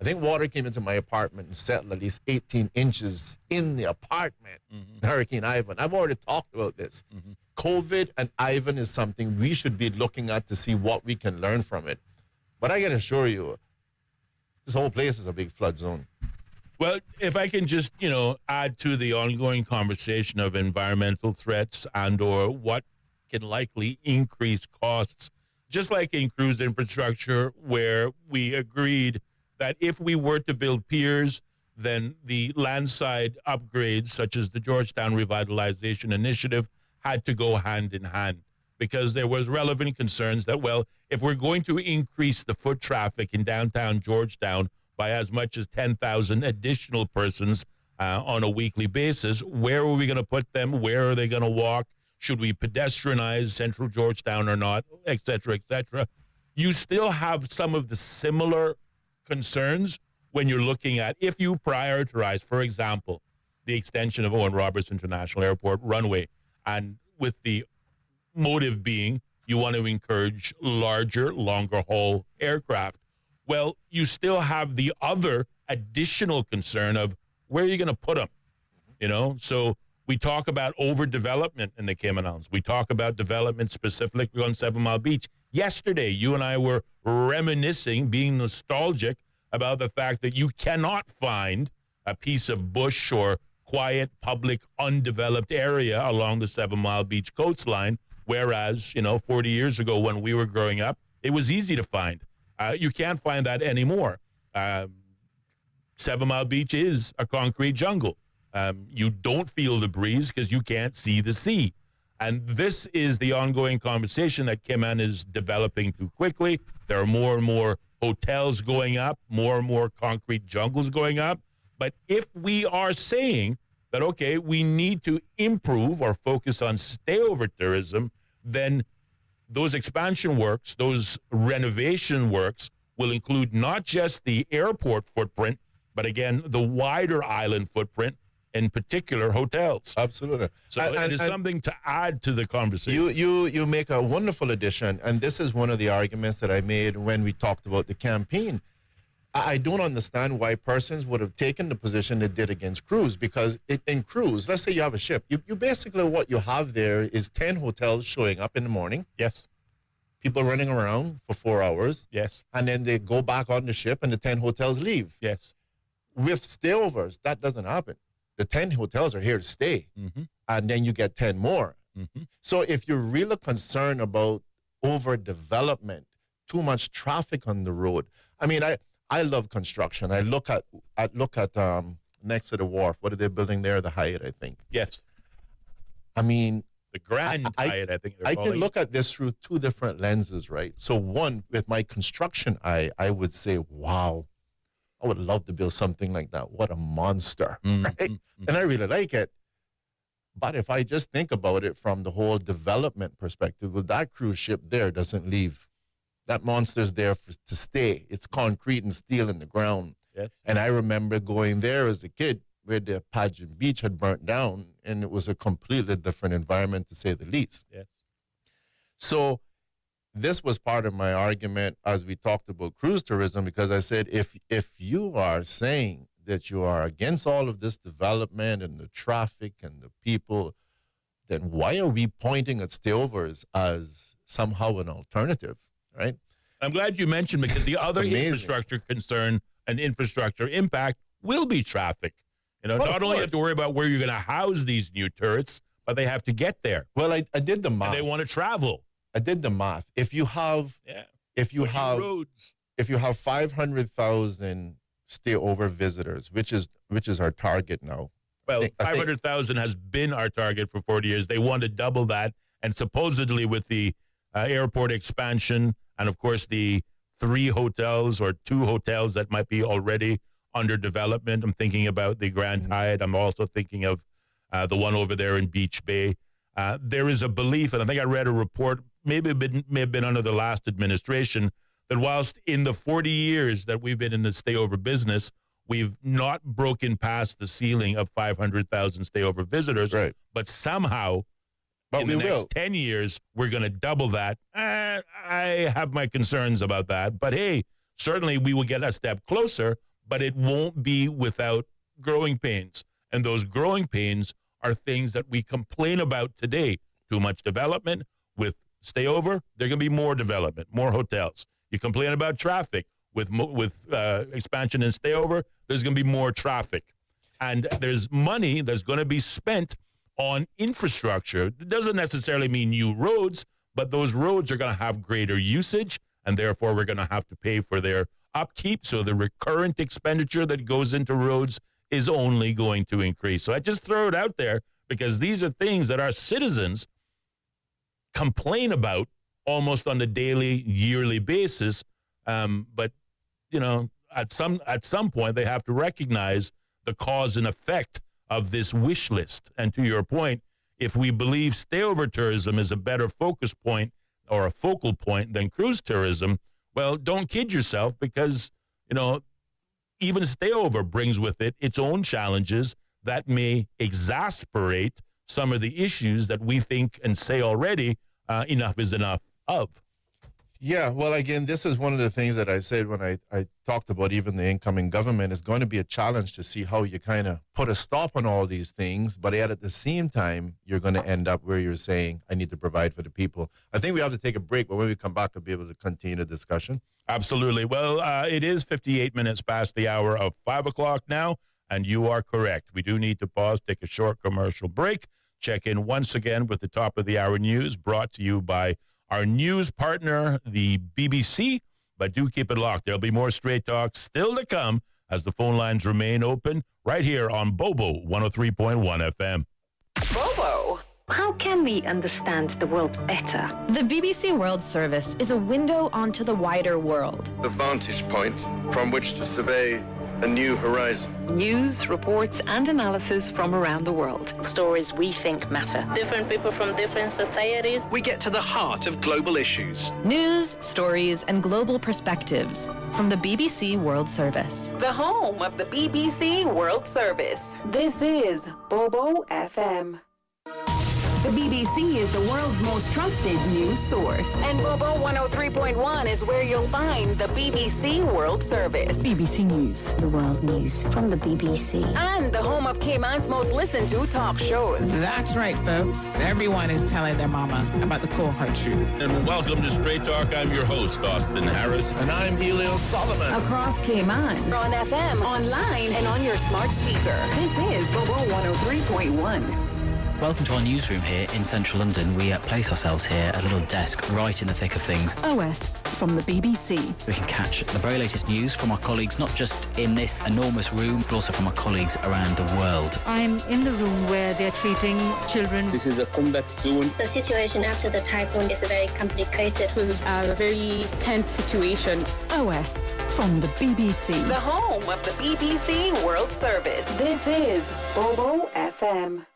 I think water came into my apartment and settled at least 18 inches in the apartment. Hurricane Ivan. I've already talked about this. COVID and Ivan is something we should be looking at to see what we can learn from it. But I can assure you, this whole place is a big flood zone. Well, if I can just, add to the ongoing conversation of environmental threats and or what can likely increase costs, just like in cruise infrastructure, where we agreed that if we were to build piers, then the landside upgrades, such as the Georgetown Revitalization Initiative, had to go hand in hand, because there was relevant concerns that, well, if we're going to increase the foot traffic in downtown Georgetown by as much as 10,000 additional persons on a weekly basis, where are we going to put them? Where are they going to walk? Should we pedestrianize central Georgetown or not, et cetera, et cetera? You still have some of the similar concerns when you're looking at, if you prioritize, for example, the extension of Owen Roberts International Airport runway, and with the motive being you want to encourage larger, longer haul aircraft. Well, you still have the other additional concern of where are you going to put them? So we talk about overdevelopment in the Cayman Islands. We talk about development specifically on 7 Mile Beach. Yesterday, you and I were reminiscing, being nostalgic about the fact that you cannot find a piece of bush or quiet, public, undeveloped area along the 7 Mile Beach coastline, whereas, 40 years ago when we were growing up, it was easy to find. You can't find that anymore. 7 Mile Beach is a concrete jungle. You don't feel the breeze because you can't see the sea. And this is the ongoing conversation that Cayman is developing too quickly. There are more and more hotels going up, more and more concrete jungles going up. But if we are saying that, okay, we need to improve or focus on stayover tourism, then those expansion works, those renovation works will include not just the airport footprint, but again, the wider island footprint, in particular hotels. Absolutely. So it is something to add to the conversation. You make a wonderful addition, and this is one of the arguments that I made when we talked about the campaign. I don't understand why persons would have taken the position they did against cruise, because in cruise, let's say you have a ship, you basically what you have there is 10 hotels showing up in the morning. Yes. People running around for 4 hours. Yes. And then they go back on the ship and the 10 hotels leave. Yes. With stayovers, that doesn't happen. The 10 hotels are here to stay. Mm-hmm. And then you get 10 more. Mm-hmm. So if you're really concerned about overdevelopment, too much traffic on the road, I mean, I love construction. I look at next to the wharf. What are they building there? The Hyatt, I think. Yes. I mean, the Grand Hyatt, I think they're calling can look at this through two different lenses, right? So one, with my construction eye, I would say, wow, I would love to build something like that. What a monster, right? And I really like it. But if I just think about it from the whole development perspective, well, that cruise ship there doesn't leave. That monster's there to stay. It's concrete and steel in the ground. Yes. And I remember going there as a kid where the Pageant Beach had burnt down, and it was a completely different environment, to say the least. Yes. So this was part of my argument as we talked about cruise tourism, because I said, if you are saying that you are against all of this development and the traffic and the people, then why are we pointing at stayovers as somehow an alternative, right? I'm glad you mentioned, because the other amazing. infrastructure concern and infrastructure impact will be traffic. Not only have to worry about where you're going to house these new turrets, but they have to get there. Well, I did the math. And they want to travel. I did the math. If you have, if you have 500,000 stayover visitors, which is our target now. Well, 500,000 has been our target for 40 years. They want to double that, and supposedly with the airport expansion, and of course the 3 hotels or 2 hotels that might be already under development. I'm thinking about the Grand Hyatt. I'm also thinking of the one over there in Beach Bay. There is a belief, and I think I read a report, may have been under the last administration, that whilst in the 40 years that we've been in the stayover business, we've not broken past the ceiling of 500,000 stayover visitors, right. But somehow in the next 10 years, we're going to double that. I have my concerns about that. But hey, certainly we will get a step closer, but it won't be without growing pains. And those growing pains are things that we complain about today. Too much development. With stayover, there can be more development, more hotels. You complain about traffic. With expansion and stayover, there's going to be more traffic. And there's money that's going to be spent on infrastructure. It doesn't necessarily mean new roads, but those roads are going to have greater usage, and therefore we're going to have to pay for their upkeep. So the recurrent expenditure that goes into roads is only going to increase. So I just throw it out there because these are things that our citizens complain about almost on a daily, yearly basis. But, you know, at some point they have to recognize the cause and effect of this wish list. And to your point, if we believe stayover tourism is a better focus point or a focal point than cruise tourism, well, don't kid yourself, because, you know, even stayover brings with it its own challenges that may exasperate some of the issues that we think and say already enough is enough of. Yeah, well, again, this is one of the things that I said when I talked about even the incoming government. It's going to be a challenge to see how you kind of put a stop on all these things, but yet at the same time, you're going to end up where you're saying, I need to provide for the people. I think we have to take a break, but when we come back, we'll be able to continue the discussion. Absolutely. Well, it is 58 minutes past the hour of 5 o'clock now, and you are correct. We do need to pause, take a short commercial break, check in once again with the top of the hour news brought to you by our news partner, the BBC, but do keep it locked. There'll be more Straight Talk still to come as the phone lines remain open right here on Bobo 103.1 FM. Bobo. How can we understand the world better? The BBC World Service is a window onto the wider world. The vantage point from which to survey a new horizon. News, reports, and analysis from around the world. Stories we think matter. Different people from different societies. We get to the heart of global issues. News, stories, and global perspectives from the BBC World Service. The home of the BBC World Service. This is Bobo FM. The BBC is the world's most trusted news source. And Bobo 103.1 is where you'll find the BBC World Service. BBC News, the world news from the BBC. And the home of Cayman's most listened to talk shows. That's right, folks. Everyone is telling their mama about the cold hard truth. And welcome to Straight Talk. I'm your host, Austin Harris. And I'm Ellio Solomon. Across Cayman. On FM, online, and on your smart speaker. This is Bobo 103.1. Welcome to our newsroom here in central London. We place ourselves here at a little desk right in the thick of things. OS from the BBC. We can catch the very latest news from our colleagues, not just in this enormous room, but also from our colleagues around the world. I'm in the room where they're treating children. This is a combat zone. The situation after the typhoon is very complicated. It was a very tense situation. OS from the BBC. The home of the BBC World Service. This is Bobo FM.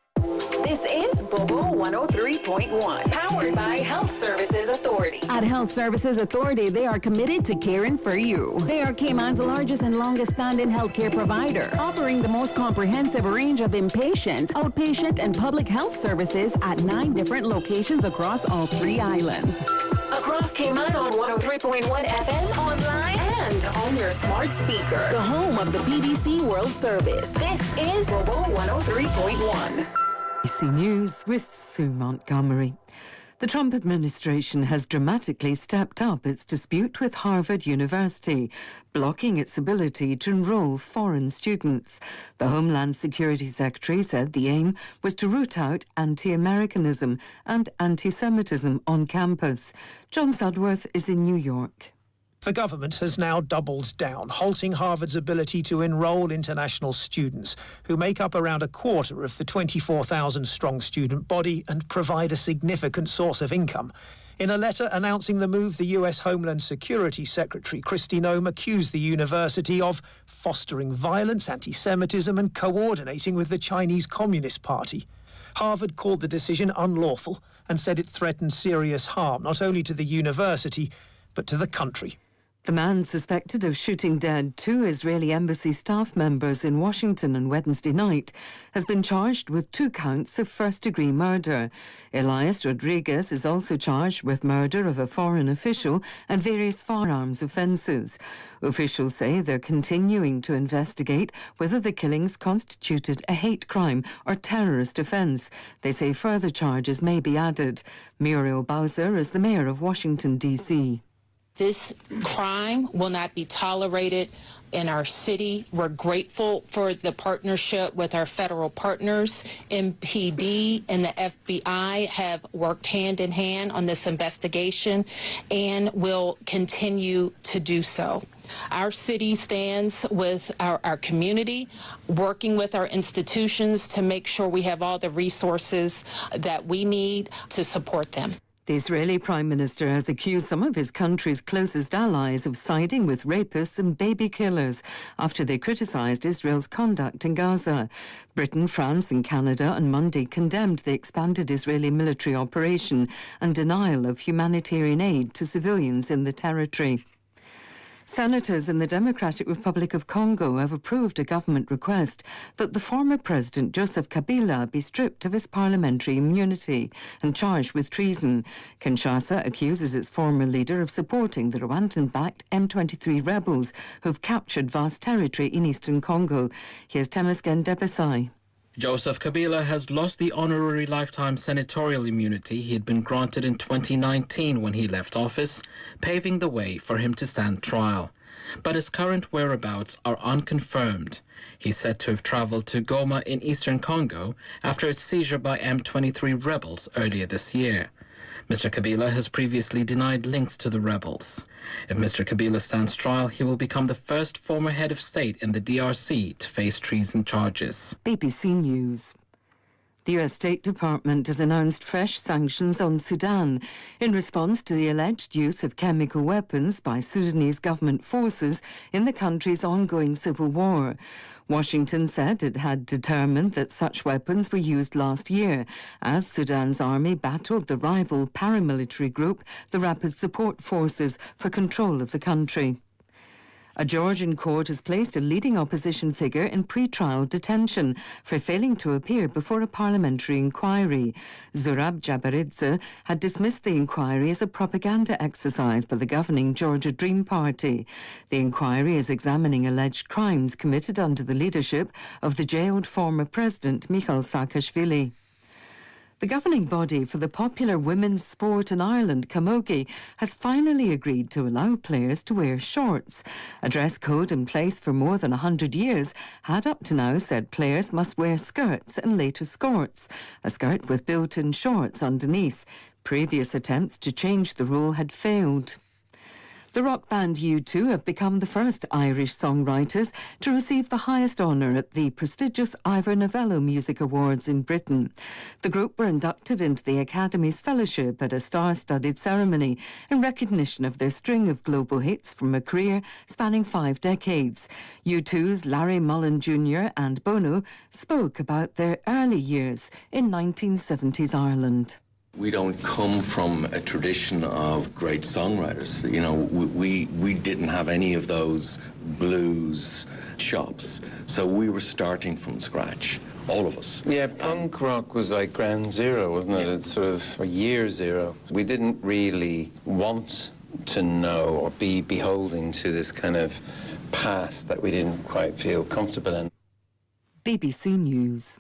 This is Bobo 103.1, powered by Health Services Authority. At Health Services Authority, they are committed to caring for you. They are Cayman's largest and longest standing healthcare provider, offering the most comprehensive range of inpatient, outpatient, and public health services at 9 different locations across all 3 islands. Across Cayman on 103.1 FM, online, and on your smart speaker. The home of the BBC World Service. This is Bobo 103.1. BBC News with Sue Montgomery. The Trump administration has dramatically stepped up its dispute with Harvard University, blocking its ability to enroll foreign students. The Homeland Security Secretary said the aim was to root out anti-Americanism and anti-Semitism on campus. John Sudworth is in New York. The government has now doubled down, halting Harvard's ability to enrol international students, who make up around a quarter of the 24,000-strong student body and provide a significant source of income. In a letter announcing the move, the U.S. Homeland Security Secretary Kristi Noem accused the university of fostering violence, anti-Semitism and coordinating with the Chinese Communist Party. Harvard called the decision unlawful and said it threatened serious harm not only to the university, but to the country. The man suspected of shooting dead 2 Israeli embassy staff members in Washington on Wednesday night has been charged with 2 counts of first-degree murder. Elias Rodriguez is also charged with murder of a foreign official and various firearms offences. Officials say they're continuing to investigate whether the killings constituted a hate crime or terrorist offence. They say further charges may be added. Muriel Bowser is the mayor of Washington, D.C. This crime will not be tolerated in our city. We're grateful for the partnership with our federal partners. MPD and the FBI have worked hand in hand on this investigation and will continue to do so. Our city stands with our community, working with our institutions to make sure we have all the resources that we need to support them. The Israeli Prime Minister has accused some of his country's closest allies of siding with rapists and baby killers after they criticised Israel's conduct in Gaza. Britain, France and Canada on Monday condemned the expanded Israeli military operation and denial of humanitarian aid to civilians in the territory. Senators in the Democratic Republic of Congo have approved a government request that the former President Joseph Kabila be stripped of his parliamentary immunity and charged with treason. Kinshasa accuses its former leader of supporting the Rwandan-backed M23 rebels who've captured vast territory in eastern Congo. Here's Temesgen Debesai. Joseph Kabila has lost the honorary lifetime senatorial immunity he had been granted in 2019 when he left office, paving the way for him to stand trial. But his current whereabouts are unconfirmed. He's said to have travelled to Goma in eastern Congo after its seizure by M23 rebels earlier this year. Mr. Kabila has previously denied links to the rebels. If Mr. Kabila stands trial, he will become the first former head of state in the DRC to face treason charges. BBC News. The US State Department has announced fresh sanctions on Sudan in response to the alleged use of chemical weapons by Sudanese government forces in the country's ongoing civil war. Washington said it had determined that such weapons were used last year as Sudan's army battled the rival paramilitary group, the Rapid Support Forces, for control of the country. A Georgian court has placed a leading opposition figure in pre-trial detention for failing to appear before a parliamentary inquiry. Zurab Jabaridze had dismissed the inquiry as a propaganda exercise by the governing Georgia Dream Party. The inquiry is examining alleged crimes committed under the leadership of the jailed former president Mikhail Saakashvili. The governing body for the popular women's sport in Ireland, Camogie, has finally agreed to allow players to wear shorts. A dress code in place for more than 100 years had up to now said players must wear skirts and later skirts, a skirt with built-in shorts underneath. Previous attempts to change the rule had failed. The rock band U2 have become the first Irish songwriters to receive the highest honour at the prestigious Ivor Novello Music Awards in Britain. The group were inducted into the Academy's Fellowship at a star-studded ceremony in recognition of their string of global hits from a career spanning 5 decades. U2's Larry Mullen Jr. and Bono spoke about their early years in 1970s Ireland. We don't come from a tradition of great songwriters. You know, we didn't have any of those blues chops. So we were starting from scratch, all of us. Yeah, punk rock was like ground zero, wasn't it? It's sort of a year zero. We didn't really want to know or be beholden to this kind of past that we didn't quite feel comfortable in. BBC News.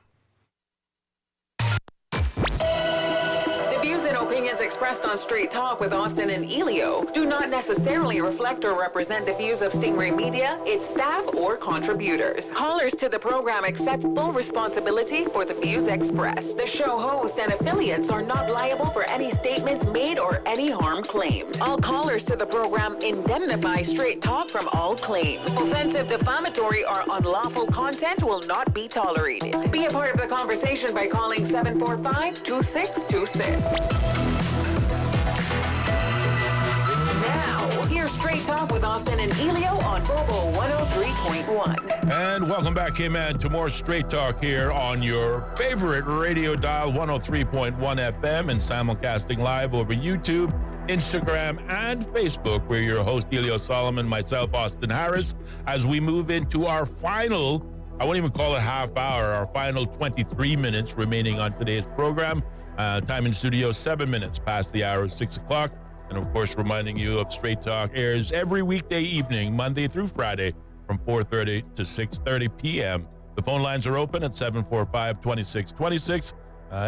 Opinions expressed on Straight Talk with Austin and Ellio do not necessarily reflect or represent the views of Stingray Media, its staff, or contributors. Callers to the program accept full responsibility for the views expressed. The show host and affiliates are not liable for any statements made or any harm claimed. All callers to the program indemnify Straight Talk from all claims. Offensive, defamatory, or unlawful content will not be tolerated. Be a part of the conversation by calling 745-2626. Now, here's Straight Talk with Austin and Ellio on Bobo 103.1. And welcome back, K-Man, to more Straight Talk here on your favorite radio dial, 103.1 FM, and simulcasting live over YouTube, Instagram, and Facebook. We're your host, Ellio Solomon, myself, Austin Harris, as we move into our final, I won't even call it half hour, our final 23 minutes remaining on today's program. Time in studio, 7 minutes past the hour of 6 o'clock. And of course, reminding you of Straight Talk airs every weekday evening, Monday through Friday, from 4:30 to 6:30 p.m. The phone lines are open at 745-2626.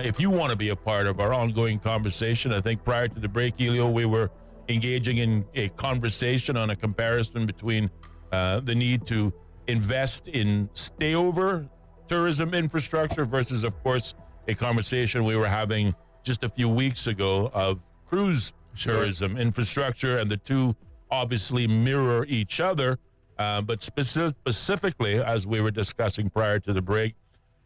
If you want to be a part of our ongoing conversation, I think prior to the break, Ellio, we were engaging in a conversation on a comparison between the need to invest in stayover tourism infrastructure versus, of course, a conversation we were having just a few weeks ago of cruise tourism infrastructure, and the two obviously mirror each other. But specifically, as we were discussing prior to the break,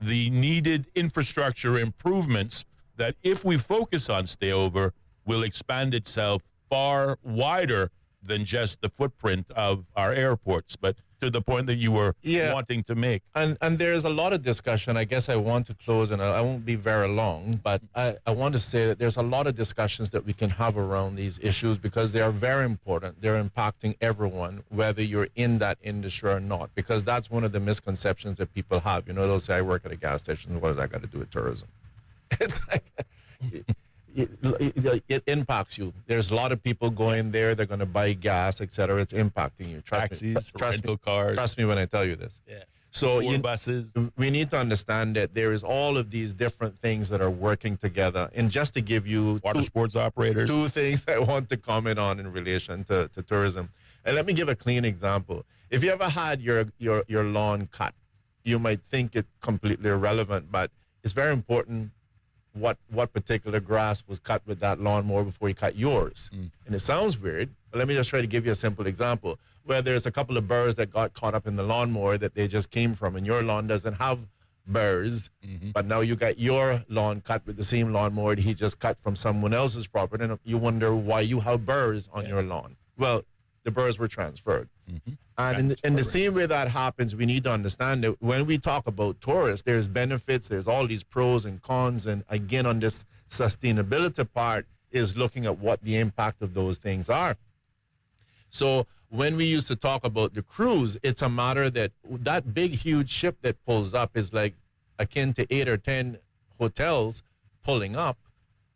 the needed infrastructure improvements that, if we focus on stayover, will expand itself far wider than just the footprint of our airports. But to the point that you were wanting to make. And there's a lot of discussion. I guess I want to close, and I won't be very long, but I want to say that there's a lot of discussions that we can have around these issues because they are very important. They're impacting everyone, whether you're in that industry or not, because that's one of the misconceptions that people have. You know, they'll say, I work at a gas station. What does that got to do with tourism? It's like... It impacts you. There's a lot of people going there. They're going to buy gas, etc. It's impacting you. Taxis, rental cars. Trust me when I tell you this. Yes. So buses. We need to understand that there is all of these different things that are working together. And just to give you water sports operators, two things I want to comment on in relation to tourism. And let me give a clean example. If you ever had your lawn cut, you might think it completely irrelevant, but it's very important what particular grass was cut with that lawnmower before you cut yours. And it sounds weird, but let me just try to give you a simple example. Where there's a couple of burrs that got caught up in the lawnmower that they just came from, and your lawn doesn't have burrs, but now you got your lawn cut with the same lawnmower that he just cut from someone else's property, and you wonder why you have burrs on your lawn. Well, the burrs were transferred. And in the same way that happens, we need to understand that when we talk about tourists, there's benefits, there's all these pros and cons. And again, on this sustainability part is looking at what the impact of those things are. So when we used to talk about the cruise, it's a matter that big, huge ship that pulls up is like akin to 8 or 10 hotels pulling up.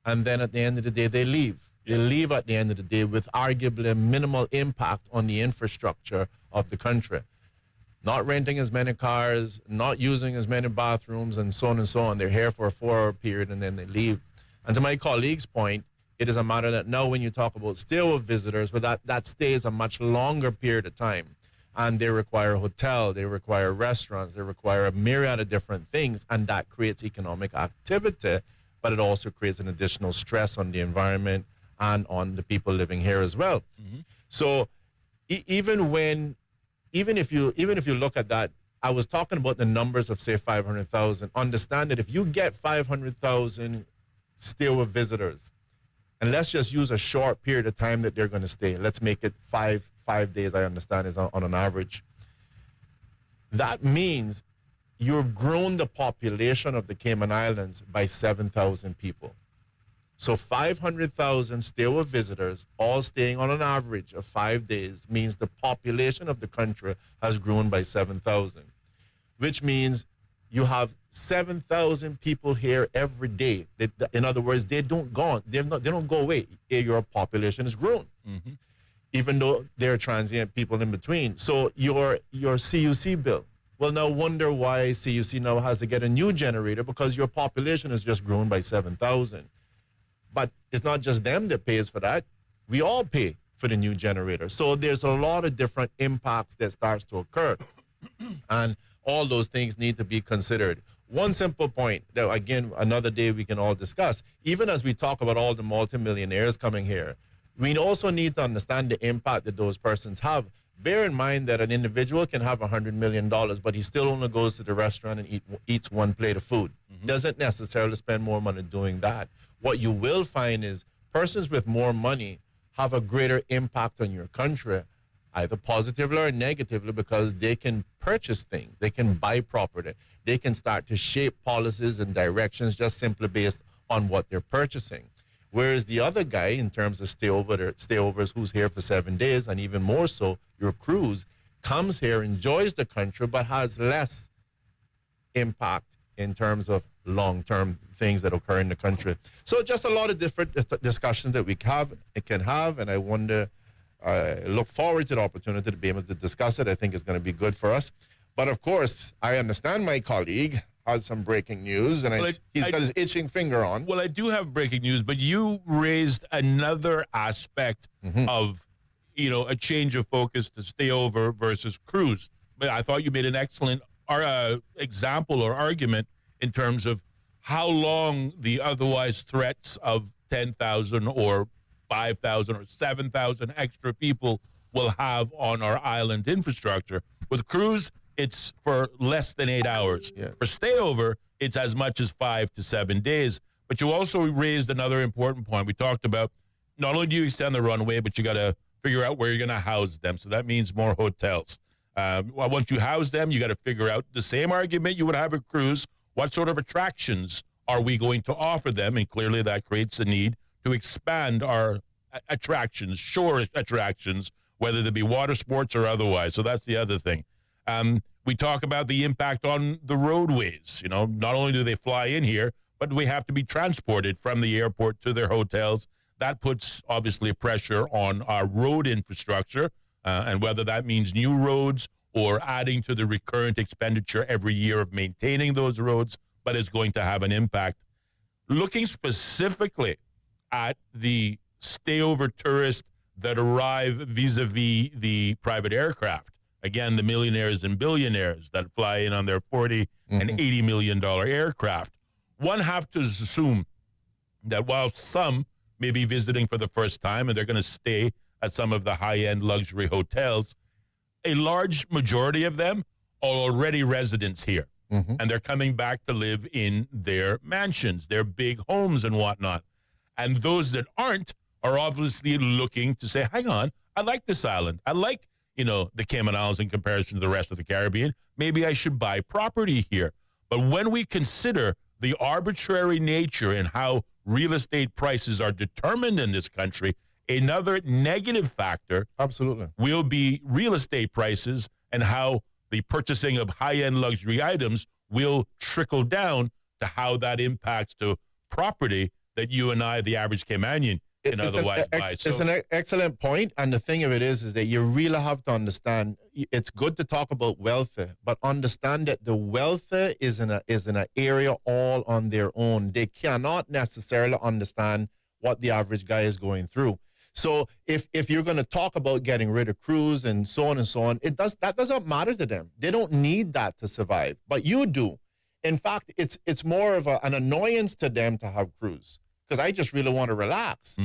And then at the end of the day, they leave. They leave at the end of the day with arguably minimal impact on the infrastructure of the country. Not renting as many cars, not using as many bathrooms, and so on and so on. They're here for a 4-hour period and then they leave. And to my colleague's point, it is a matter that now when you talk about stayover visitors, but that stay is a much longer period of time. And they require a hotel, they require restaurants, they require a myriad of different things, and that creates economic activity, but it also creates an additional stress on the environment and on the people living here as well. So even if you look at that, I was talking about the numbers of say 500,000. Understand that if you get 500,000 stayover visitors, and let's just use a short period of time that they're going to stay. Let's make it five days. I understand is on an average. That means you've grown the population of the Cayman Islands by 7,000 people. So 500,000 stayover visitors, all staying on an average of 5 days, means the population of the country has grown by 7,000, which means you have 7,000 people here every day. In other words, they don't go away. Your population has grown, even though there are transient people in between. So your CUC bill, well, now wonder why CUC now has to get a new generator, because your population has just grown by 7,000. But it's not just them that pays for that. We all pay for the new generator. So there's a lot of different impacts that starts to occur. And all those things need to be considered. One simple point that, again, another day we can all discuss, even as we talk about all the multimillionaires coming here, we also need to understand the impact that those persons have. Bear in mind that an individual can have $100 million, but he still only goes to the restaurant and eats one plate of food. Doesn't necessarily spend more money doing that. What you will find is persons with more money have a greater impact on your country, either positively or negatively, because they can purchase things. They can buy property. They can start to shape policies and directions just simply based on what they're purchasing. Whereas the other guy, in terms of stayovers who's here for 7 days, and even more so, your cruise, comes here, enjoys the country, but has less impact in terms of long-term things that occur in the country. So just a lot of different discussions that we can have, and I look forward to the opportunity to be able to discuss it. I think it's going to be good for us. But of course, I understand my colleague has some breaking news, and he's got his itching finger on. Well, I do have breaking news, but you raised another aspect of a change of focus to stay over versus cruise. But I thought you made an excellent example or argument in terms of how long the otherwise threats of 10,000 or 5,000 or 7,000 extra people will have on our island infrastructure. With cruise, it's for less than 8 hours. Yeah. For stayover, it's as much as 5 to 7 days. But you also raised another important point. We talked about not only do you extend the runway, but you got to figure out where you're going to house them. So that means more hotels. Once you house them, you got to figure out the same argument you would have a cruise. What sort of attractions are we going to offer them? And clearly that creates a need to expand our attractions, shore attractions, whether they be water sports or otherwise. So that's the other thing. We talk about the impact on the roadways. Not only do they fly in here, but we have to be transported from the airport to their hotels. That puts, obviously, pressure on our road infrastructure, and whether that means new roads or adding to the recurrent expenditure every year of maintaining those roads, but it's going to have an impact. Looking specifically at the stayover tourists that arrive vis-a-vis the private aircraft, again, the millionaires and billionaires that fly in on their $40 and $80 million aircraft, one have to assume that while some may be visiting for the first time and they're going to stay at some of the high-end luxury hotels, a large majority of them are already residents here. And they're coming back to live in their mansions, their big homes and whatnot. And those that aren't are obviously looking to say, hang on, I like this island. I like, the Cayman Islands in comparison to the rest of the Caribbean. Maybe I should buy property here. But when we consider the arbitrary nature and how real estate prices are determined in this country, another negative factor absolutely will be real estate prices and how the purchasing of high-end luxury items will trickle down to how that impacts to property that you and I, the average Caymanian, can otherwise buy. It's an excellent point, and the thing of it is that you really have to understand. It's good to talk about welfare, but understand that the welfare is in an area all on their own. They cannot necessarily understand what the average guy is going through. So if you're going to talk about getting rid of cruise and so on, that doesn't matter to them. They don't need that to survive, but you do. In fact, it's more of an annoyance to them to have cruise, because I just really want to relax.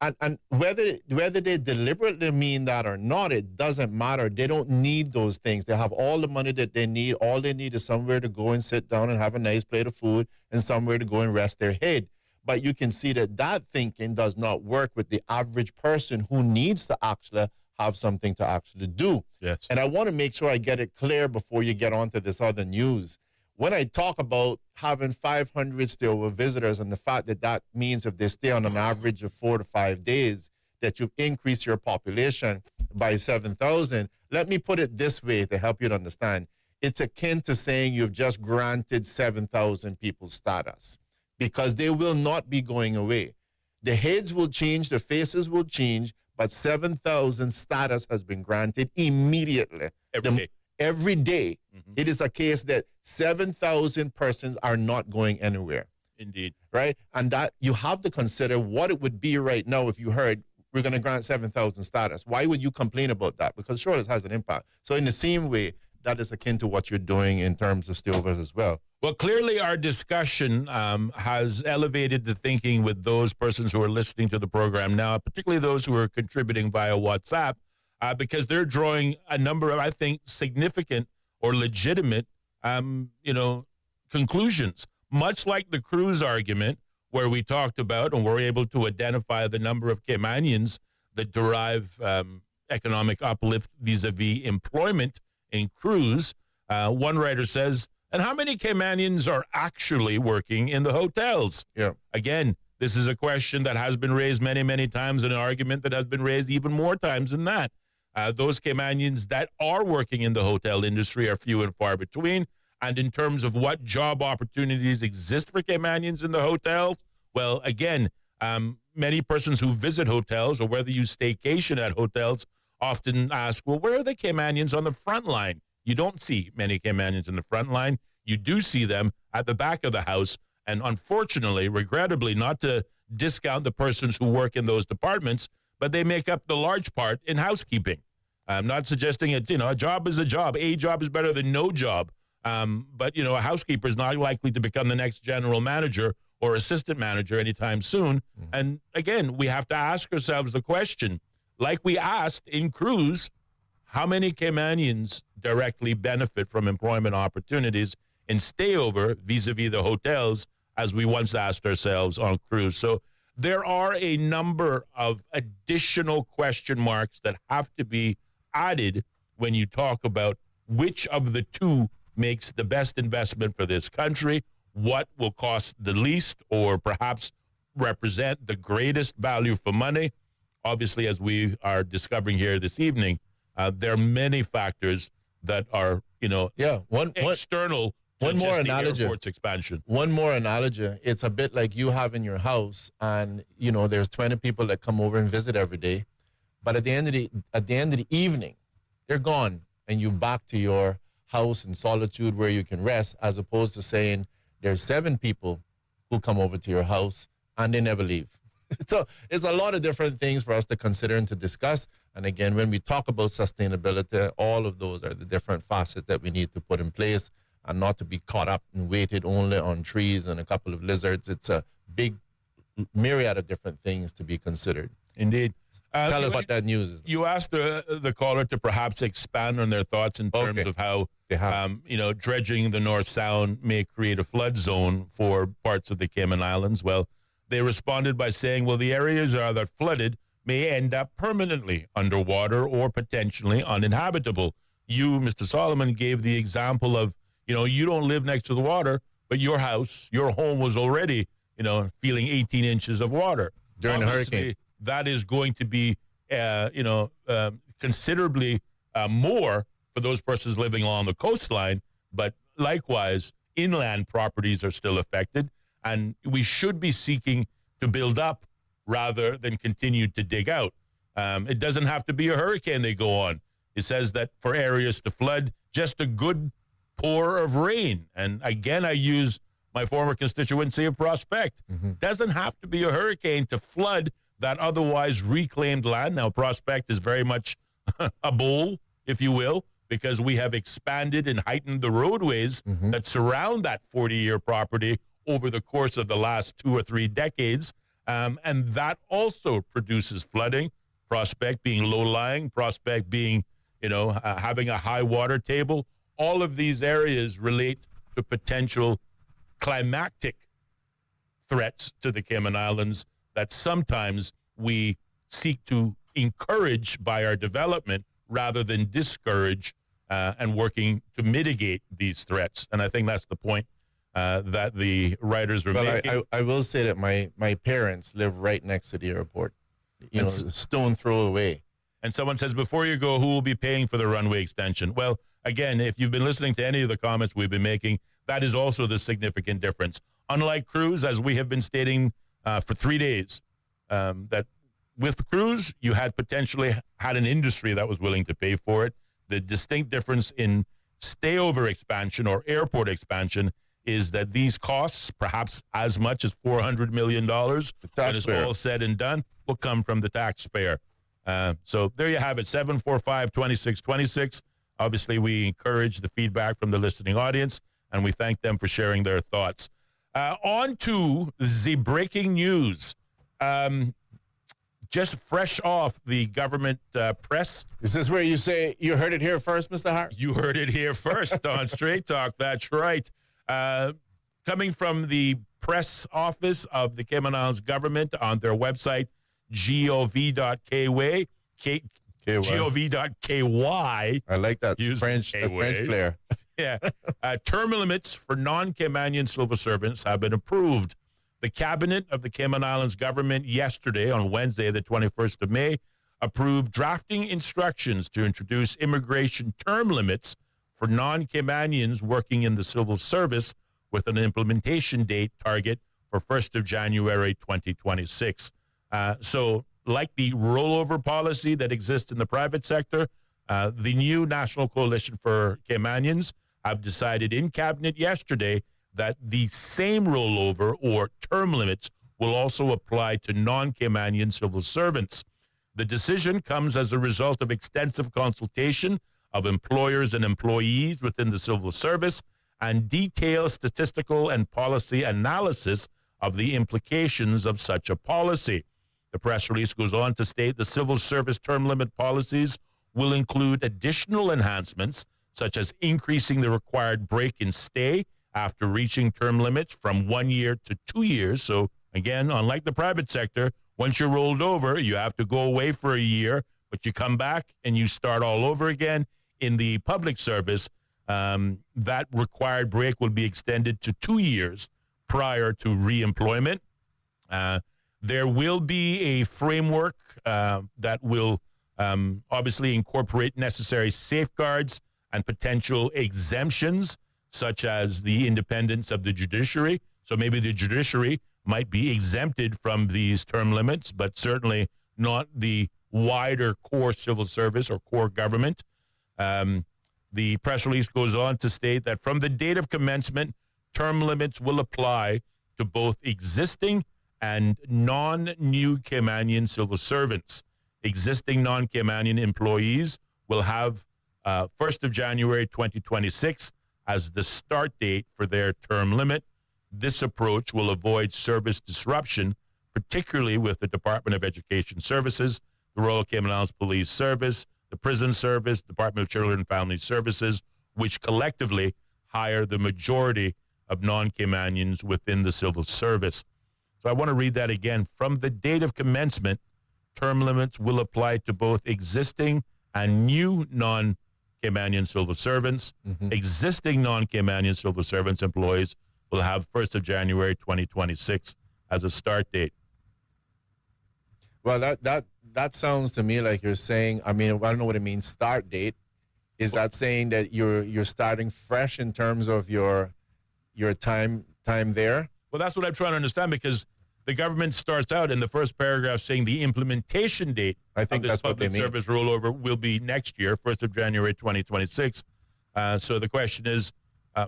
And whether they deliberately mean that or not, it doesn't matter. They don't need those things. They have all the money that they need. All they need is somewhere to go and sit down and have a nice plate of food and somewhere to go and rest their head. But you can see that thinking does not work with the average person who needs to actually have something to actually do. Yes. And I want to make sure I get it clear before you get on to this other news. When I talk about having 500 stayover visitors and the fact that means if they stay on an average of 4 to 5 days, that you've increased your population by 7,000, let me put it this way to help you to understand. It's akin to saying you've just granted 7,000 people status, because they will not be going away. The heads will change, the faces will change, but 7,000 status has been granted immediately. Every day. It is a case that 7,000 persons are not going anywhere. Indeed. Right? And that you have to consider what it would be right now if you heard we're going to grant 7,000 status. Why would you complain about that? Because sure, this has an impact. So in the same way, that is akin to what you're doing in terms of stayovers as well. Well, clearly our discussion has elevated the thinking with those persons who are listening to the program now, particularly those who are contributing via WhatsApp, because they're drawing a number of, I think, significant or legitimate, conclusions. Much like the cruise argument, where we talked about and were able to identify the number of Caymanians that derive economic uplift vis-a-vis employment in cruise. One writer says, and how many Caymanians are actually working in the hotels? Yeah. Again, this is a question that has been raised many, many times, and an argument that has been raised even more times than that. Those Caymanians that are working in the hotel industry are few and far between. And in terms of what job opportunities exist for Caymanians in the hotels, well, again, many persons who visit hotels, or whether you staycation at hotels, often ask, well, where are the Caymanians on the front line? You don't see many Caymanians in the front line. You do see them at the back of the house. And unfortunately, regrettably, not to discount the persons who work in those departments, but they make up the large part in housekeeping. I'm not suggesting it's, a job is a job. A job is better than no job. But, a housekeeper is not likely to become the next general manager or assistant manager anytime soon. And again, we have to ask ourselves the question, like we asked in Cruise, how many Caymanians directly benefit from employment opportunities in stayover vis-a-vis the hotels, as we once asked ourselves on Cruise? So there are a number of additional question marks that have to be added when you talk about which of the two makes the best investment for this country, what will cost the least or perhaps represent the greatest value for money. Obviously, as we are discovering here this evening, there are many factors that are, external to one more just the analogy. airport's expansion. One more analogy. It's a bit like you have in your house, and there's 20 people that come over and visit every day, but at the end of the evening, they're gone, and you back to your house in solitude where you can rest, as opposed to saying there's 7 people who come over to your house and they never leave. So it's a lot of different things for us to consider and to discuss. And again, when we talk about sustainability, all of those are the different facets that we need to put in place, and not to be caught up and weighted only on trees and a couple of lizards. It's a big myriad of different things to be considered. Indeed. Tell us what that news is. You asked the caller to perhaps expand on their thoughts in terms of how, dredging the North Sound may create a flood zone for parts of the Cayman Islands. Well, they responded by saying, well, the areas that flooded may end up permanently underwater or potentially uninhabitable. You, Mr. Solomon, gave the example of, you don't live next to the water, but your house, your home was already, feeling 18 inches of water. During the hurricane. That is going to be, considerably more for those persons living along the coastline. But likewise, inland properties are still affected, and we should be seeking to build up rather than continue to dig out. It doesn't have to be a hurricane they go on. It says that for areas to flood, just a good pour of rain. And again, I use my former constituency of Prospect. Doesn't have to be a hurricane to flood that otherwise reclaimed land. Now, Prospect is very much a bowl, if you will, because we have expanded and heightened the roadways that surround that 40-year property over the course of the last 2 or 3 decades. And that also produces flooding, Prospect being low-lying, Prospect being, having a high water table. All of these areas relate to potential climatic threats to the Cayman Islands that sometimes we seek to encourage by our development rather than discourage and working to mitigate these threats. And I think that's the point that the writers were making. I will say that my parents live right next to the airport, stone throw away. And someone says, before you go, who will be paying for the runway extension? Well, again, if you've been listening to any of the comments we've been making, that is also the significant difference. Unlike Cruise, as we have been stating for 3 days, that with Cruise, you had potentially had an industry that was willing to pay for it. The distinct difference in stayover expansion or airport expansion is that these costs, perhaps as much as $400 million, when it's all said and done, will come from the taxpayer. So there you have it, 745-2626. Obviously, we encourage the feedback from the listening audience, and we thank them for sharing their thoughts. On to the breaking news. Just fresh off the government press. Is this where you say you heard it here first, Mr. Hart? You heard it here first on Straight Talk. That's right. Coming from the press office of the Cayman Islands government on their website, gov.ky. Gov.ky. I like that French flair. Yeah. Term limits for non-Caymanian civil servants have been approved. The cabinet of the Cayman Islands government yesterday, on Wednesday, the 21st of May, approved drafting instructions to introduce immigration term limits for non-Caymanians working in the civil service with an implementation date target for 1st of January 2026. So like the rollover policy that exists in the private sector, the new National Coalition for Caymanians have decided in cabinet yesterday that the same rollover or term limits will also apply to non-Caymanian civil servants. The decision comes as a result of extensive consultation of employers and employees within the civil service and detailed statistical and policy analysis of the implications of such a policy. The press release goes on to state the civil service term limit policies will include additional enhancements, such as increasing the required break and stay after reaching term limits from 1 year to 2 years. So again, unlike the private sector, once you're rolled over, you have to go away for a year, but you come back and you start all over again. In the public service, that required break will be extended to 2 years prior to reemployment. There will be a framework that will obviously incorporate necessary safeguards and potential exemptions, such as the independence of the judiciary. So maybe the judiciary might be exempted from these term limits, but certainly not the wider core civil service or core government. The press release goes on to state that from the date of commencement, term limits will apply to both existing and non-new Caymanian civil servants. Existing non-Caymanian employees will have 1st of January 2026 as the start date for their term limit. This approach will avoid service disruption, particularly with the Department of Education Services, the Royal Cayman Islands Police Service, the Prison Service, Department of Children and Family Services, which collectively hire the majority of non-Caymanians within the civil service. So I want to read that again. From the date of commencement, term limits will apply to both existing and new non-Caymanian civil servants. Existing non-Caymanian civil servants employees will have 1st of January 2026 as a start date. Well, that sounds to me like you're saying, I mean, I don't know what it means, start date. Is that saying that you're starting fresh in terms of your time there? Well, that's what I'm trying to understand, because the government starts out in the first paragraph saying the implementation date of this public service rollover will be next year, 1st of January 2026. So the question is,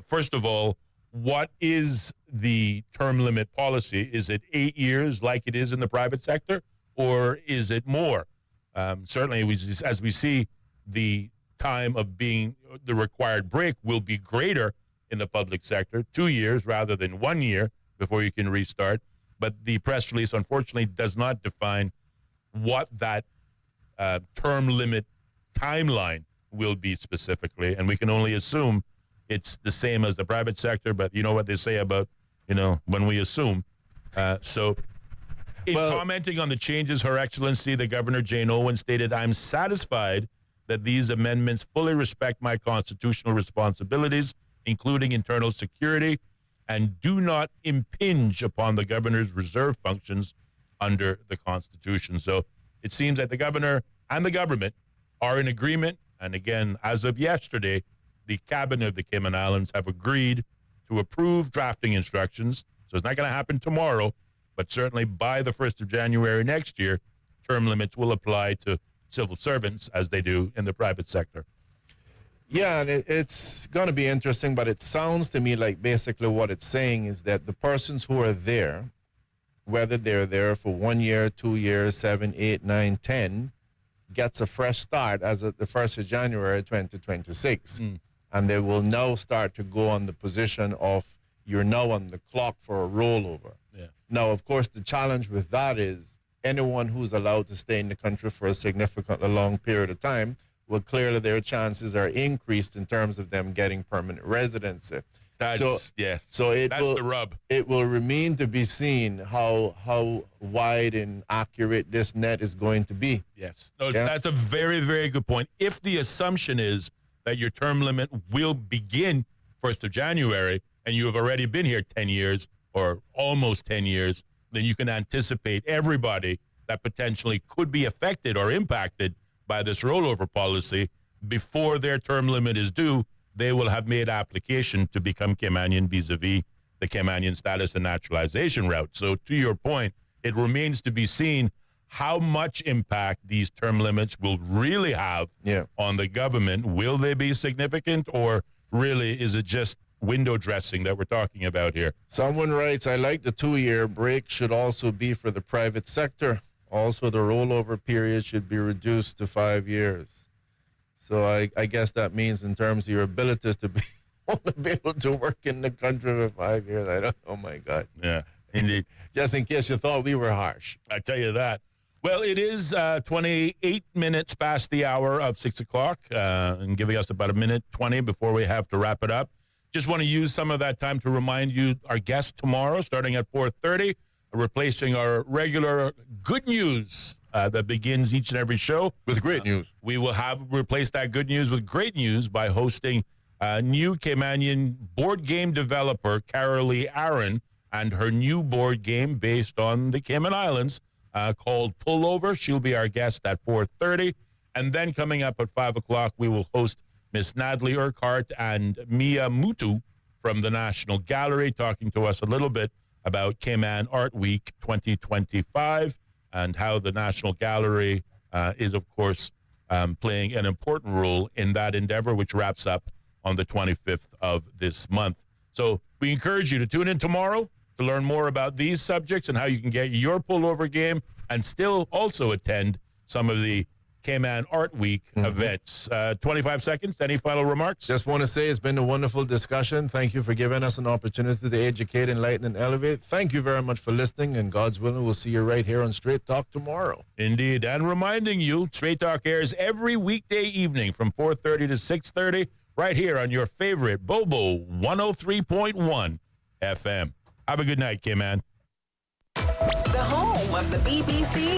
first of all, what is the term limit policy? Is it 8 years like it is in the private sector, or is it more? Certainly, as we see, the time of being the required break will be greater in the public sector, 2 years rather than 1 year before you can restart. But the press release, unfortunately, does not define what that term limit timeline will be specifically. And we can only assume it's the same as the private sector. But you know what they say about, when we assume. In commenting on the changes, Her Excellency, the Governor Jane Owen, stated, "I'm satisfied that these amendments fully respect my constitutional responsibilities, including internal security, and do not impinge upon the governor's reserve functions under the Constitution." So it seems that the governor and the government are in agreement. And again, as of yesterday, the cabinet of the Cayman Islands have agreed to approve drafting instructions. So it's not going to happen tomorrow, but certainly by the 1st of January next year, term limits will apply to civil servants as they do in the private sector. Yeah, and it's going to be interesting, but it sounds to me like basically what it's saying is that the persons who are there, whether they're there for 1 year, 2 years, 7, 8, 9, 10, gets a fresh start as of the 1st of January 2026. And they will now start to go on the position of you're now on the clock for a rollover. Now, of course, the challenge with that is anyone who's allowed to stay in the country for a significantly long period of time, well, clearly their chances are increased in terms of them getting permanent residency. That's the rub. It will remain to be seen how wide and accurate this net is going to be. Yes. No, that's a very, very good point. If the assumption is that your term limit will begin 1st of January and you have already been here 10 years or almost 10 years, then you can anticipate everybody that potentially could be affected or impacted by this rollover policy before their term limit is due. They will have made application to become Caymanian vis-a-vis the Caymanian status and naturalization route. So to your point, it remains to be seen how much impact these term limits will really have on the government. Will they be significant, or really is it just window dressing that we're talking about here? Someone writes, I like the 2-year break should also be for the private sector. Also, the rollover period should be reduced to 5 years. So I guess that means in terms of your abilities to be able to work in the country for 5 years. I don't know. Oh, my God. Yeah, indeed. Just in case you thought we were harsh. I tell you that. Well, it is 28 minutes past the hour of 6 o'clock and giving us about a minute 20 before we have to wrap it up. Just want to use some of that time to remind you our guest tomorrow, starting at 4:30, replacing our regular good news that begins each and every show. With great news. We will have replaced that good news with great news by hosting new Caymanian board game developer Carolee Aaron and her new board game based on the Cayman Islands called Pullover. She'll be our guest at 4:30. And then coming up at 5 o'clock, we will host Miss Natalie Urquhart and Mia Mutu from the National Gallery, talking to us a little bit about Cayman Art Week 2025 and how the National Gallery is, of course, playing an important role in that endeavor, which wraps up on the 25th of this month. So we encourage you to tune in tomorrow to learn more about these subjects and how you can get your pullover game and still also attend some of the Cayman Art Week events. 25 seconds. Any final remarks? Just want to say it's been a wonderful discussion. Thank you for giving us an opportunity to educate, enlighten, and elevate. Thank you very much for listening, and God's willing, we'll see you right here on Straight Talk tomorrow. Indeed. And reminding you, Straight Talk airs every weekday evening from 4:30 to 6:30 right here on your favorite Bobo 103.1 FM. Have a good night, Cayman. The home of the BBC